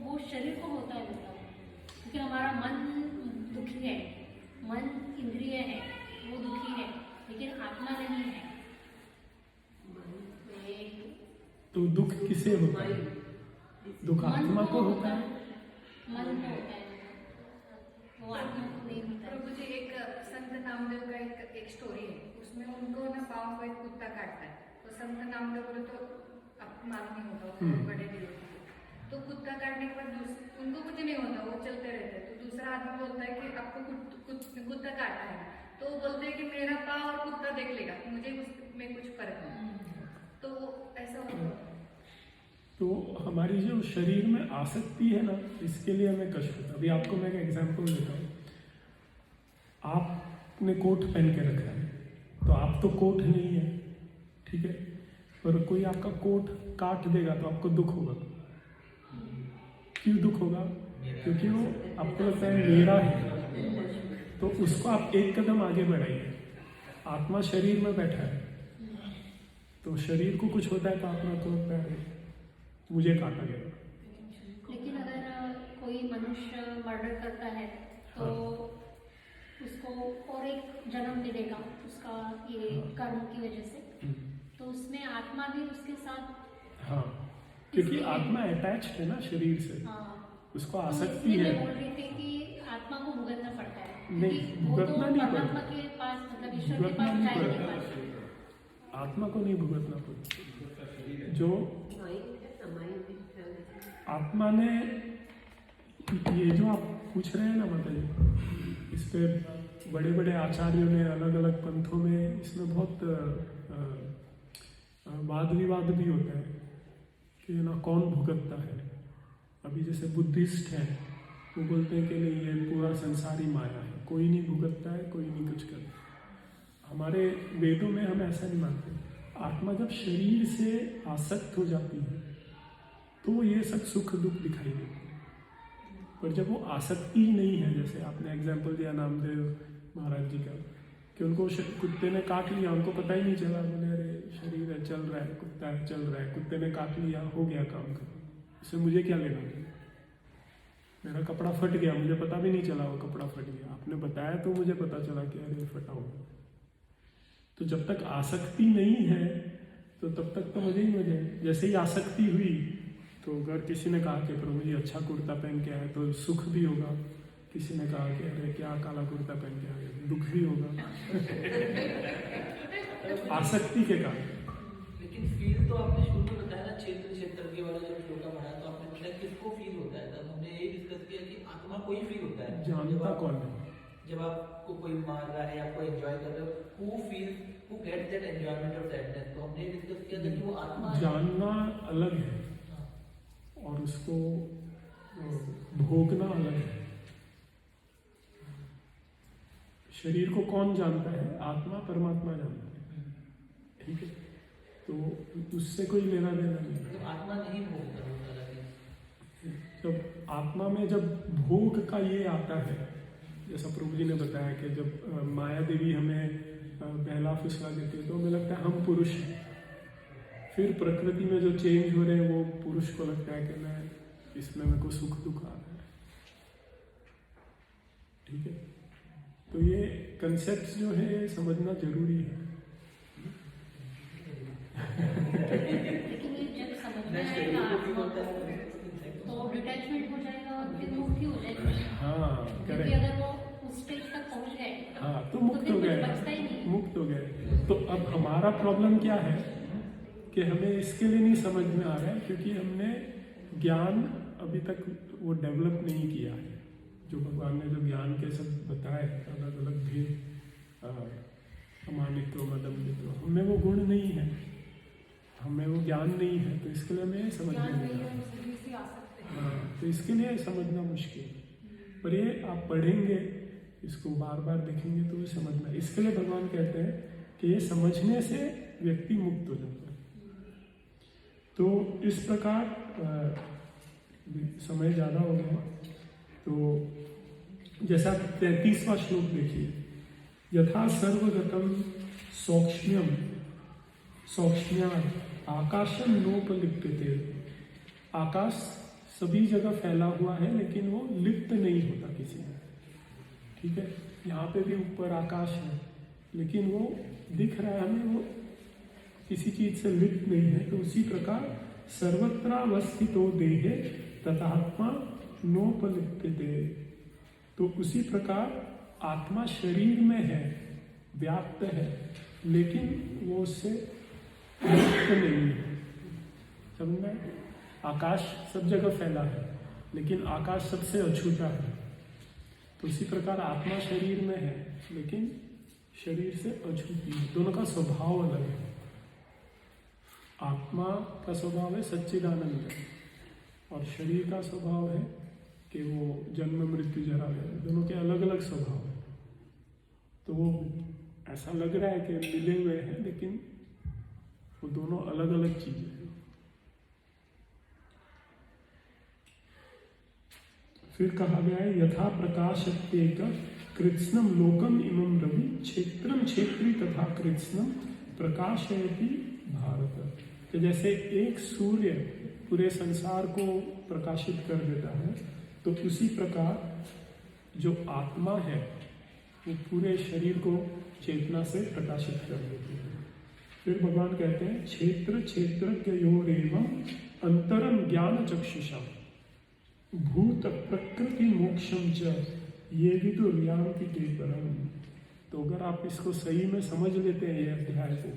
वो शरीर को होता है मतलब, क्योंकि हमारा मन दुखी है, मन इंद्रिय है, वो दुखी है, लेकिन आत्मा नहीं है। तो दुख किसे होता है? दुख आत्मा को होता है। मन को होता है, वो आत्मा को नहीं होता है। प्रभु जी, एक संत नामदेव का एक स्टोरी है, उसमें उनको ना पाँव को एक कुत्ता काटता है, तो संत नामदेव बोले तो आपको मालूम नहीं होता, वो बड़े दिल होते हैं। तो कुत्ता काटने के बाद उनको कुछ नहीं होता, वो चलते रहते हैं। तो दूसरा आदमी बोलता है कि आपको कुत्ता काटा है, तो वो बोलते हैं कि मेरा पाँव और कुत्ता देख लेगा, मुझे उसमें कुछ फर्क नहीं। तो ऐसा होता है। तो हमारी जो शरीर में आसक्ति है ना, इसके लिए हमें कष्ट होता है। अभी आपको मैं एक एग्जांपल देता हूँ। आप आपने कोट पहन के रखा है, तो आप तो कोट नहीं है, ठीक है, पर कोई आपका कोट काट देगा तो आपको दुख होगा। क्यों दुख होगा? क्योंकि वो आपको लगता है मेरा है, तो उसको आप एक कदम आगे बढ़ाइए। आत्मा शरीर में बैठा है, तो शरीर को कुछ होता है तो आत्मा को लगता है मुझे काटा गया। लेकिन अगर कोई मनुष्य मर्डर करता है तो उसको और एक जन्म मिलेगा उसका ये कर्म की वजह से, तो उसमें आत्मा भी उसके साथ। हाँ, क्योंकि आत्मा अटैच है ना शरीर से, उसको आसक्ति है। बोल रही थी कि आत्मा को भुगतना पड़ता है, नहीं, क्योंकि वो तो भुगतना नहीं परमात्मा पड़ता। के पास, मतलब ईश्वर के भुगतना पास नहीं जा ही नहीं पड़ता। पाता। आत्मा को नहीं भुगतना पड़ता। जो आत्मा ने, ये जो आप पूछ रहे हैं ना माता जी, इस पे बड़े बड़े आचार्यों ने अलग अलग पंथों में इसमें बहुत वाद विवाद भी होता है कि ना कौन भुगतता है। अभी जैसे बुद्धिस्ट हैं, वो बोलते हैं कि नहीं, ये पूरा संसार ही माया है, कोई नहीं भुगतता है, कोई नहीं कुछ करता। हमारे वेदों में हम ऐसा नहीं मानते। आत्मा जब शरीर से आसक्त हो जाती है तो ये सब सुख दुख दिखाई देते हैं, पर जब वो आसक्ति ही नहीं है, जैसे आपने एग्जाम्पल दिया नामदेव महाराज जी का, कि उनको कुत्ते ने काट लिया, उनको पता ही नहीं चला, बोले अरे शरीर है, चल रहा है, कुत्ता है, चल रहा है, कुत्ते ने काट लिया, हो गया काम खत्म, इससे मुझे क्या लेना देना। मेरा कपड़ा फट गया, मुझे पता भी नहीं चला वो कपड़ा फट गया, आपने बताया तो मुझे पता चला कि अरे फटा हुआ। तो जब तक आसक्ति नहीं है तो तब तक तो मजे ही मजे हैं। जैसे ही आसक्ति हुई तो अगर किसी ने कहा कि प्रभु जी अच्छा कुर्ता पहन के आए तो सुख भी होगा, किसी ने कहा कि अरे क्या काला कुर्ता पहन के आए, दुख भी होगा। आसक्ति के कारण। लेकिन फील तो आपने शुरू में बताया ना, क्षेत्र के वाला जब श्लोका पढ़ा तो आपने बताया किसको फील होता है, तब हमने यही डिस्कस किया कि आत्मा को ही फील होता है। जानता कौन है? जब आपको कोई मार रहा है, आपको एंजॉय कर रहे हो, हु गेट्स दैट एंजॉयमेंट और सैडनेस, तो हमने डिस्कस किया था कि वो आत्मा है। जानना अलग है और उसको भोगना अलग है। शरीर को कौन जानता है? आत्मा परमात्मा जानता है, ठीक है, तो उससे कोई लेना देना नहीं। तो आत्मा नहीं भोगता होता है। जब आत्मा में जब भोग का ये आता है, जैसा प्रभु जी ने बताया कि जब माया देवी हमें बहला फुसला देती है तो हमें लगता है हम पुरुष हैं। फिर प्रकृति में जो चेंज हो रहे हैं वो पुरुष को लगता है कि मैं इसमें मेरे को सुख दुख आ रहा है, ठीक है। तो ये कंसेप्ट जो है ये समझना जरूरी है। लेकिन ये जब समझ में आएगा आत्मा तो डिटैचमेंट हो जाएगा और फिर मुक्ति हो जाएगी। हाँ, क्योंकि करेक्ट। अगर वो उस स्टेज तक पहुंच गए हाँ, तो मुक्त फिर हो कुछ गए, बचता ही नहीं। मुक्त हो गए। तो अब हमारा प्रॉब्लम क्या है कि हमें इसके लिए नहीं समझ में आ रहा है क्योंकि हमने ज्ञान अभी तक वो डेवलप नहीं किया है। जो भगवान ने जो ज्ञान के सब बताए अलग अलग भेद, अमानित्व मदम्बित्व, हमें वो गुण नहीं है, हमें वो ज्ञान नहीं है, तो इसके लिए हमें समझ में नहीं आ रहा। हाँ, तो इसके लिए समझना मुश्किल है। पर ये आप पढ़ेंगे, इसको बार बार देखेंगे तो समझना। इसके लिए भगवान कहते हैं कि ये समझने से व्यक्ति मुक्त हो जाता है। तो इस प्रकार समय ज़्यादा हो गया, तो जैसा 33वां श्लोक देखिए, यथा सर्वगतम सौक्ष्म्यम सौक्ष्म्यात् आकाशम नोपलिप्यते। आकाश सभी जगह फैला हुआ है लेकिन वो लिप्त नहीं होता किसी में, ठीक है। यहाँ पे भी ऊपर आकाश है लेकिन वो दिख रहा है हमें, वो किसी चीज से लिप्त नहीं है। तो उसी प्रकार सर्वत्रावस्थितो देहे तथात्मा नोपलिप्यते। तो उसी प्रकार आत्मा शरीर में है, व्याप्त है, लेकिन वो उससे लिप्त नहीं है। समझ में? आकाश सब जगह फैला है लेकिन आकाश सबसे अछूता है। तो उसी प्रकार आत्मा शरीर में है लेकिन शरीर से अछूती है। दोनों का स्वभाव अलग है। आत्मा का स्वभाव है सच्चिदानंद और शरीर का स्वभाव है कि वो जन्म मृत्यु जरा है। दोनों के अलग अलग स्वभाव है। तो वो ऐसा लग रहा है कि मिले हुए हैं, लेकिन वो दोनों अलग अलग चीजें हैं। फिर कहा गया है यथा प्रकाशत्येक कृत्स्नम लोकम इमं रवि क्षेत्रम क्षेत्री तथा कृत्स्नम प्रकाशयति भारत। तो जैसे एक सूर्य पूरे संसार को प्रकाशित कर देता है, तो उसी प्रकार जो आत्मा है वो पूरे शरीर को चेतना से प्रकाशित कर देती है। फिर भगवान कहते हैं क्षेत्र क्षेत्रज्ञयोरेवं अंतरम ज्ञान चक्षुषा भूत प्रकृति मोक्षम च ये विदुर्यान्ति केवलम। तो अगर आप इसको सही में समझ लेते हैं ये अध्याय को,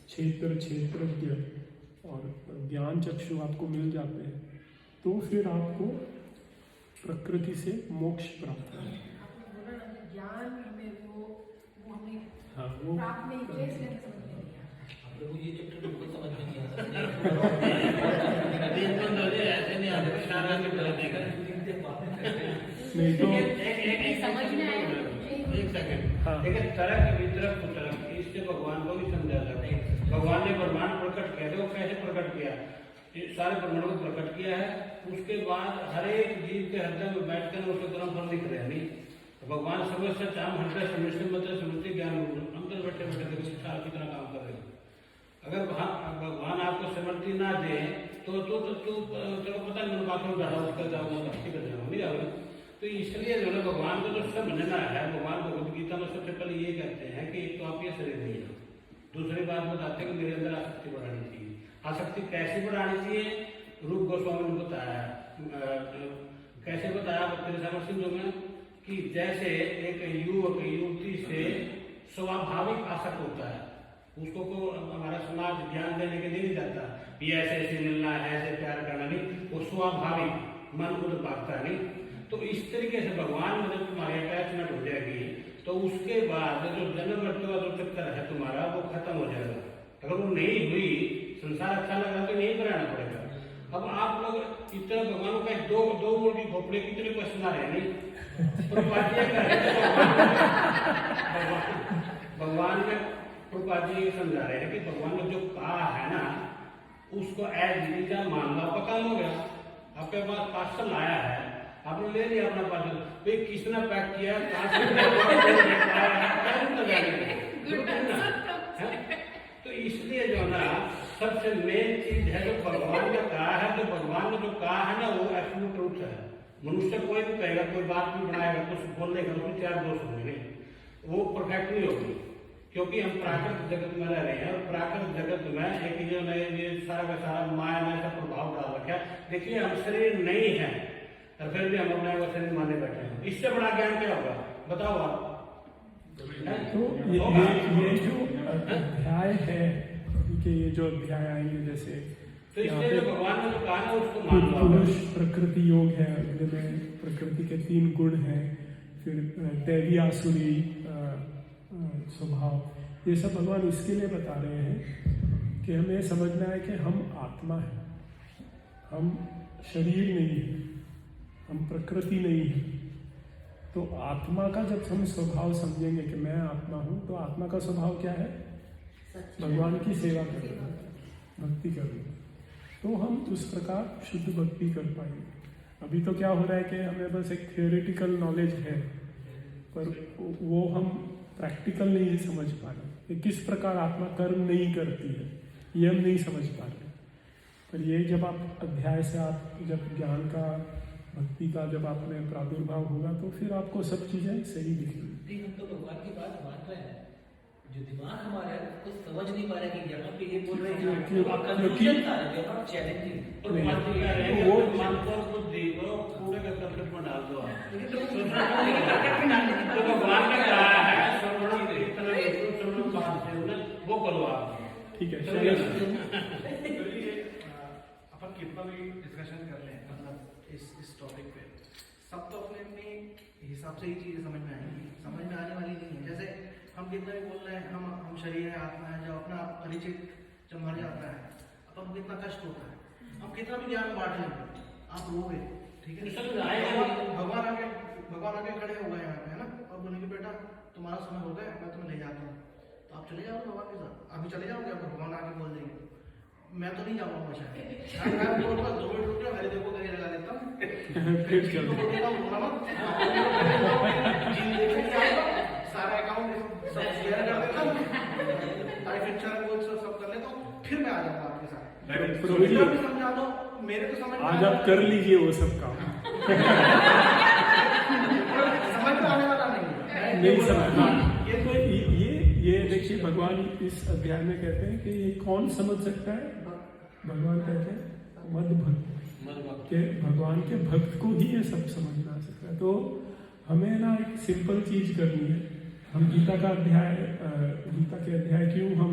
क्षेत्र क्षेत्रज्ञ और ज्ञान चक्षु आपको मिल जाते हैं, तो फिर आपको प्रकृति से मोक्ष प्राप्त है। ज्ञान में वो हमें हाँ, वो प्राप्त नहीं किया, इसलिए हमें समझ नहीं आया। प्रभु ये चैप्टर बिल्कुल समझ में नहीं आता। ऐसे नहीं आता, सारा चैप्टर देखा नहीं तो समझ में आया। एक सेकंड। हाँ। देखिए तरह के वितरक कुतरक इससे भगवान को भी समझा जाता है। भगवान ने ब्रह्मांड प्रकट किया, तो कैसे प्रकट किया? ये सारे ब्रह्मांड को प्रकट किया है, उसके बाद हर एक जीव के हृदय में बैठकर उसके कर्म फल दिख रहे हैं। नहीं, भगवान समझ चाम हंड्रेड समझते मतलब समझते ज्ञान अंदर बैठे बैठे देखो साल की तरह काम कर रहे हैं। अगर भगवान आपको समृद्धि ना दे तो चलो पता नहीं बाथरूम जाओ कर जाओ भक्ति कर जाओ, नहीं जाओगे। तो इसलिए जो है भगवान को जो समझना है, भगवान भगवद गीता में सबसे पहले ये कहते हैं कि तो आप ये शरीर नहीं है। दूसरी बात बताते हैं कि मेरे अंदर आसक्ति बढ़ानी चाहिए। आसक्ति कैसे बढ़ानी चाहिए? रूप गोस्वामी ने बताया, कैसे बताया तेरे सामने सिंधु में कि जैसे एक युवक युवती से स्वाभाविक आसक्त होता है, उसको को हमारा समाज ज्ञान देने के लिए नहीं जाता, ये ऐसे ऐसे मिलना है, ऐसे प्यार करना नहीं, वो स्वाभाविक मन को पाता नहीं। तो इस तरीके से भगवान में जब तुम्हारी अटैचमेंट हो जाएगी तो उसके बाद जो जन्म मृत्यु का जो चक्कर है तुम्हारा वो खत्म हो जाएगा। अगर वो नहीं हुई, संसार अच्छा लग रहा तो नहीं कराना पड़ेगा। अब आप लोग इतना भगवान का दो मूल की खोपड़े कितने क्वेश्चन आ रहे हैं नहीं, भगवान में प्रभुपाद जी समझा रहे हैं कि भगवान ने जो कहा है ना उसको एज इट इज मान लो, आपका काम हो गया। आपके पास पार्सल आया है, आपने ले लिया अपना पार्सल, भाई किसने पैक किया, तो इसलिए जो ना सबसे मेन चीज है जो भगवान ने कहा है, तो भगवान ने जो कहा है ना वो एब्सोल्यूट ट्रूथ है। मनुष्य कोई भी कहेगा, कोई बात भी बनाएगा, कुछ बोलने का उसमें चार दोष होंगे, वो परफेक्ट नहीं होगी, क्योंकि हम प्राकृतिक जगत में रह रहे हैं और प्राकृतिक जगत में एक जो ये सारा का सारा माया ने ऐसा प्रभाव डाल रखा है। देखिए हम शरीर नहीं है और फिर भी हम अपने को शरीर माने बैठे हैं, इससे बड़ा ज्ञान क्या होगा बताओ आप? तो ये जो अध्याय है कि ये जो अध्याय आएंगे जैसे तो इसलिए जो भगवान ने जो कहा ना उसको मान लो। पुरुष प्रकृति योग है, अगले में प्रकृति के 3 गुण हैं, फिर दैवी आसुरी स्वभाव, ये सब भगवान इसके लिए बता रहे हैं कि हमें समझना है कि हम आत्मा है, हम शरीर नहीं है, हम प्रकृति नहीं है। तो आत्मा का जब हम स्वभाव समझेंगे कि मैं आत्मा हूं, तो आत्मा का स्वभाव क्या है? भगवान की सेवा करना, भक्ति करना। तो हम उस प्रकार शुद्ध भक्ति कर पाएंगे। अभी तो क्या हो रहा है कि हमें बस एक थियोरेटिकल नॉलेज है, पर वो हम प्रैक्टिकल नहीं समझ पा रहे कि किस प्रकार आत्मा कर्म नहीं करती है, ये हम नहीं समझ पा रहे। पर ये जब आप अध्याय से आप जब ज्ञान का भक्ति का जब आप में प्रादुर्भाव होगा तो फिर आपको सब चीजें सही दिखेंगी। हम तो भगवान की बात मान रहे हैं, जो दिमाग हमारा है उसको समझ नहीं पा रहे कि यहाँ पे ये बोल रहे हैं चैलेंजिंग वो मानकर बुद्धि को पूरे का कंप्लीट में डाल दो। तो भगवान ने कहा है वो करो आप, ठीक है। अपन कितना भी डिस्कशन कर लें मतलब इस टॉपिक पे, सब तो अपने अपने हिसाब से ही चीजें समझ में आएंगी, समझ में आने वाली नहीं है। जैसे हम कितना भी बोल रहे हैं हम शरीर है, आत्मा है, जो अपना परिचित जब मर जाता है तो हमको कितना कष्ट होता है, हम कितना भी ज्ञान बांट लेंगे आप रोगे, ठीक है। भगवान आगे खड़े हो गए यहाँ पे है ना, और बोलेंगे बेटा तुम्हारा समय हो गया, चले जाओ भगवान के साथ, अभी चले जाओगे, आपको भगवान आके बोल देंगे मैं तो नहीं जाऊंगा शायद, मैं बोलूंगा 2 मिनट रुक जाओ, मेरे देखो कहीं लगा देता हूँ, फिर चल तो बोलेगा बोला मत, जिन लेके जाऊंगा, सारा अकाउंट सब शेयर कर देता हूँ, लाइफ इंश्योरेंस सब कर लेता हूँ, फिर मैं आ जाऊंगा आपके साथ। प्रभु जी, समझा दो, मेरे को समझ में आज आप कर लीजिए वो सब काम। समझ में आने वाला नहीं नहीं समझना। तो ये देखिए, भगवान इस अध्याय में कहते हैं कि ये कौन समझ सकता है। भगवान कहते हैं मद भक्त के, भगवान के भक्त को ही ये सब समझ में आ सकता है। तो हमें ना एक सिंपल चीज करनी है। हम गीता के अध्याय क्यों हम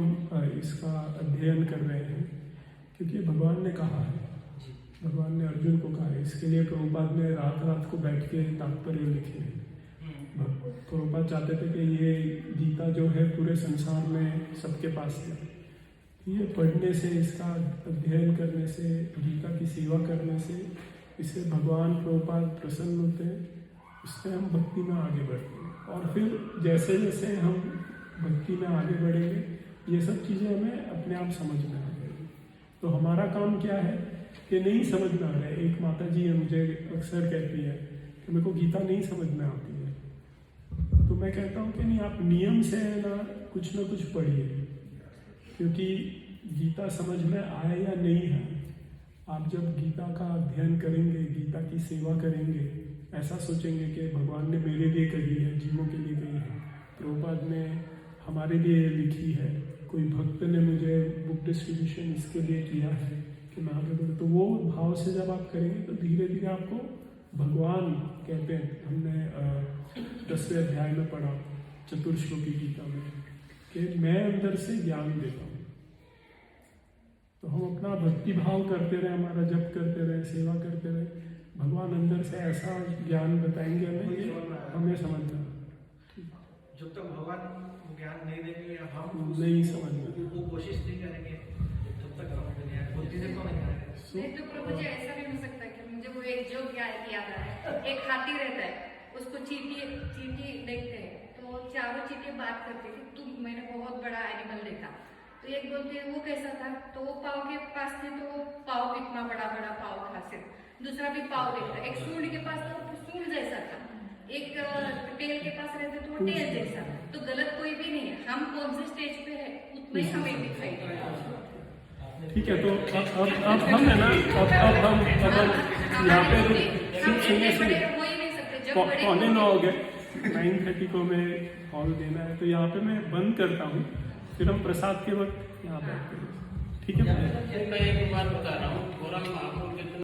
इसका अध्ययन कर रहे हैं, क्योंकि भगवान ने कहा है, भगवान ने अर्जुन को कहा है। इसके लिए प्रभुपाद ने रात रात को बैठ के तात्पर्य लिखे हैं। प्रभुपाद चाहते थे कि ये गीता जो है पूरे संसार में सबके पास है। ये पढ़ने से, इसका अध्ययन करने से, गीता की सेवा करने से, इससे भगवान प्रभुपाद प्रसन्न होते हैं, उससे हम भक्ति में आगे बढ़ते हैं। और फिर जैसे जैसे हम भक्ति में आगे बढ़ेंगे, ये सब चीज़ें हमें अपने आप समझ में आ जाएगी। तो हमारा काम क्या है कि नहीं समझ में आ रहा है। एक माता जी मुझे अक्सर कहती है कि मेरे को गीता नहीं समझ में आती है, तो मैं कहता हूँ कि नहीं, आप नियम से ना कुछ पढ़िए, क्योंकि गीता समझ में आए या नहीं है, आप जब गीता का अध्ययन करेंगे, गीता की सेवा करेंगे, ऐसा सोचेंगे कि भगवान ने मेरे लिए कही है, जीवों के लिए कही है, प्रभुपाद ने हमारे लिए लिखी है, कोई भक्त ने मुझे बुक डिस्ट्रीब्यूशन इसके लिए किया है कि मैं आगे बढ़ूँ। तो वो भाव से जब आप करेंगे तो धीरे धीरे आपको भगवान कहते हैं, हमने 10वें अध्याय में पढ़ा चतुर्श्लोकी गीता में, कि मैं अंदर से ज्ञान देता हूँ। तो हम अपना भक्ति भाव करते रहे, हमारा जप करते रहे, सेवा करते रहे, भगवान अंदर से ऐसा ज्ञान बताएंगे हमें समझना। जब तक भगवान ज्ञान नहीं देंगे या हम नहीं समझना, वो कोशिश नहीं करेंगे, तब तक समझ नहीं आएगा, बुद्धि से तो नहीं आएगा। नहीं तो प्रभु जी ऐसा भी हो सकता है कि मुझे वो एक जोक याद आ रहा है। एक हाथी रहता है, उसको चींटी देखते हैं, तो चारों चींटियां बात करती थी, तुम, मैंने बहुत बड़ा एनिमल देखा। तो एक बोलते हैं वो कैसा था, तो वो पाव के पास थे, तो वो पाव इतना बड़ा पाव था सिर्फ। दूसरा भी पाव देखता, एक सूंड के पास था, तो सूंड जैसा था। एक टेल के पास रहते तो वो टेल जैसा। तो गलत कोई भी नहीं है, हम कौन से स्टेज पे है उतने ही हमें दिखाई देगा। ठीक है। तो अब हम है ना, अब हम यहाँ पे पौने 9 हो गए, 9:30 को मैं हॉल देना है, तो यहाँ पे मैं बंद करता हूँ, फिर हम प्रसाद के वक्त यहाँ बैठते हैं। ठीक है। मैं एक बात बता रहा हूँ, गौरव महापुर के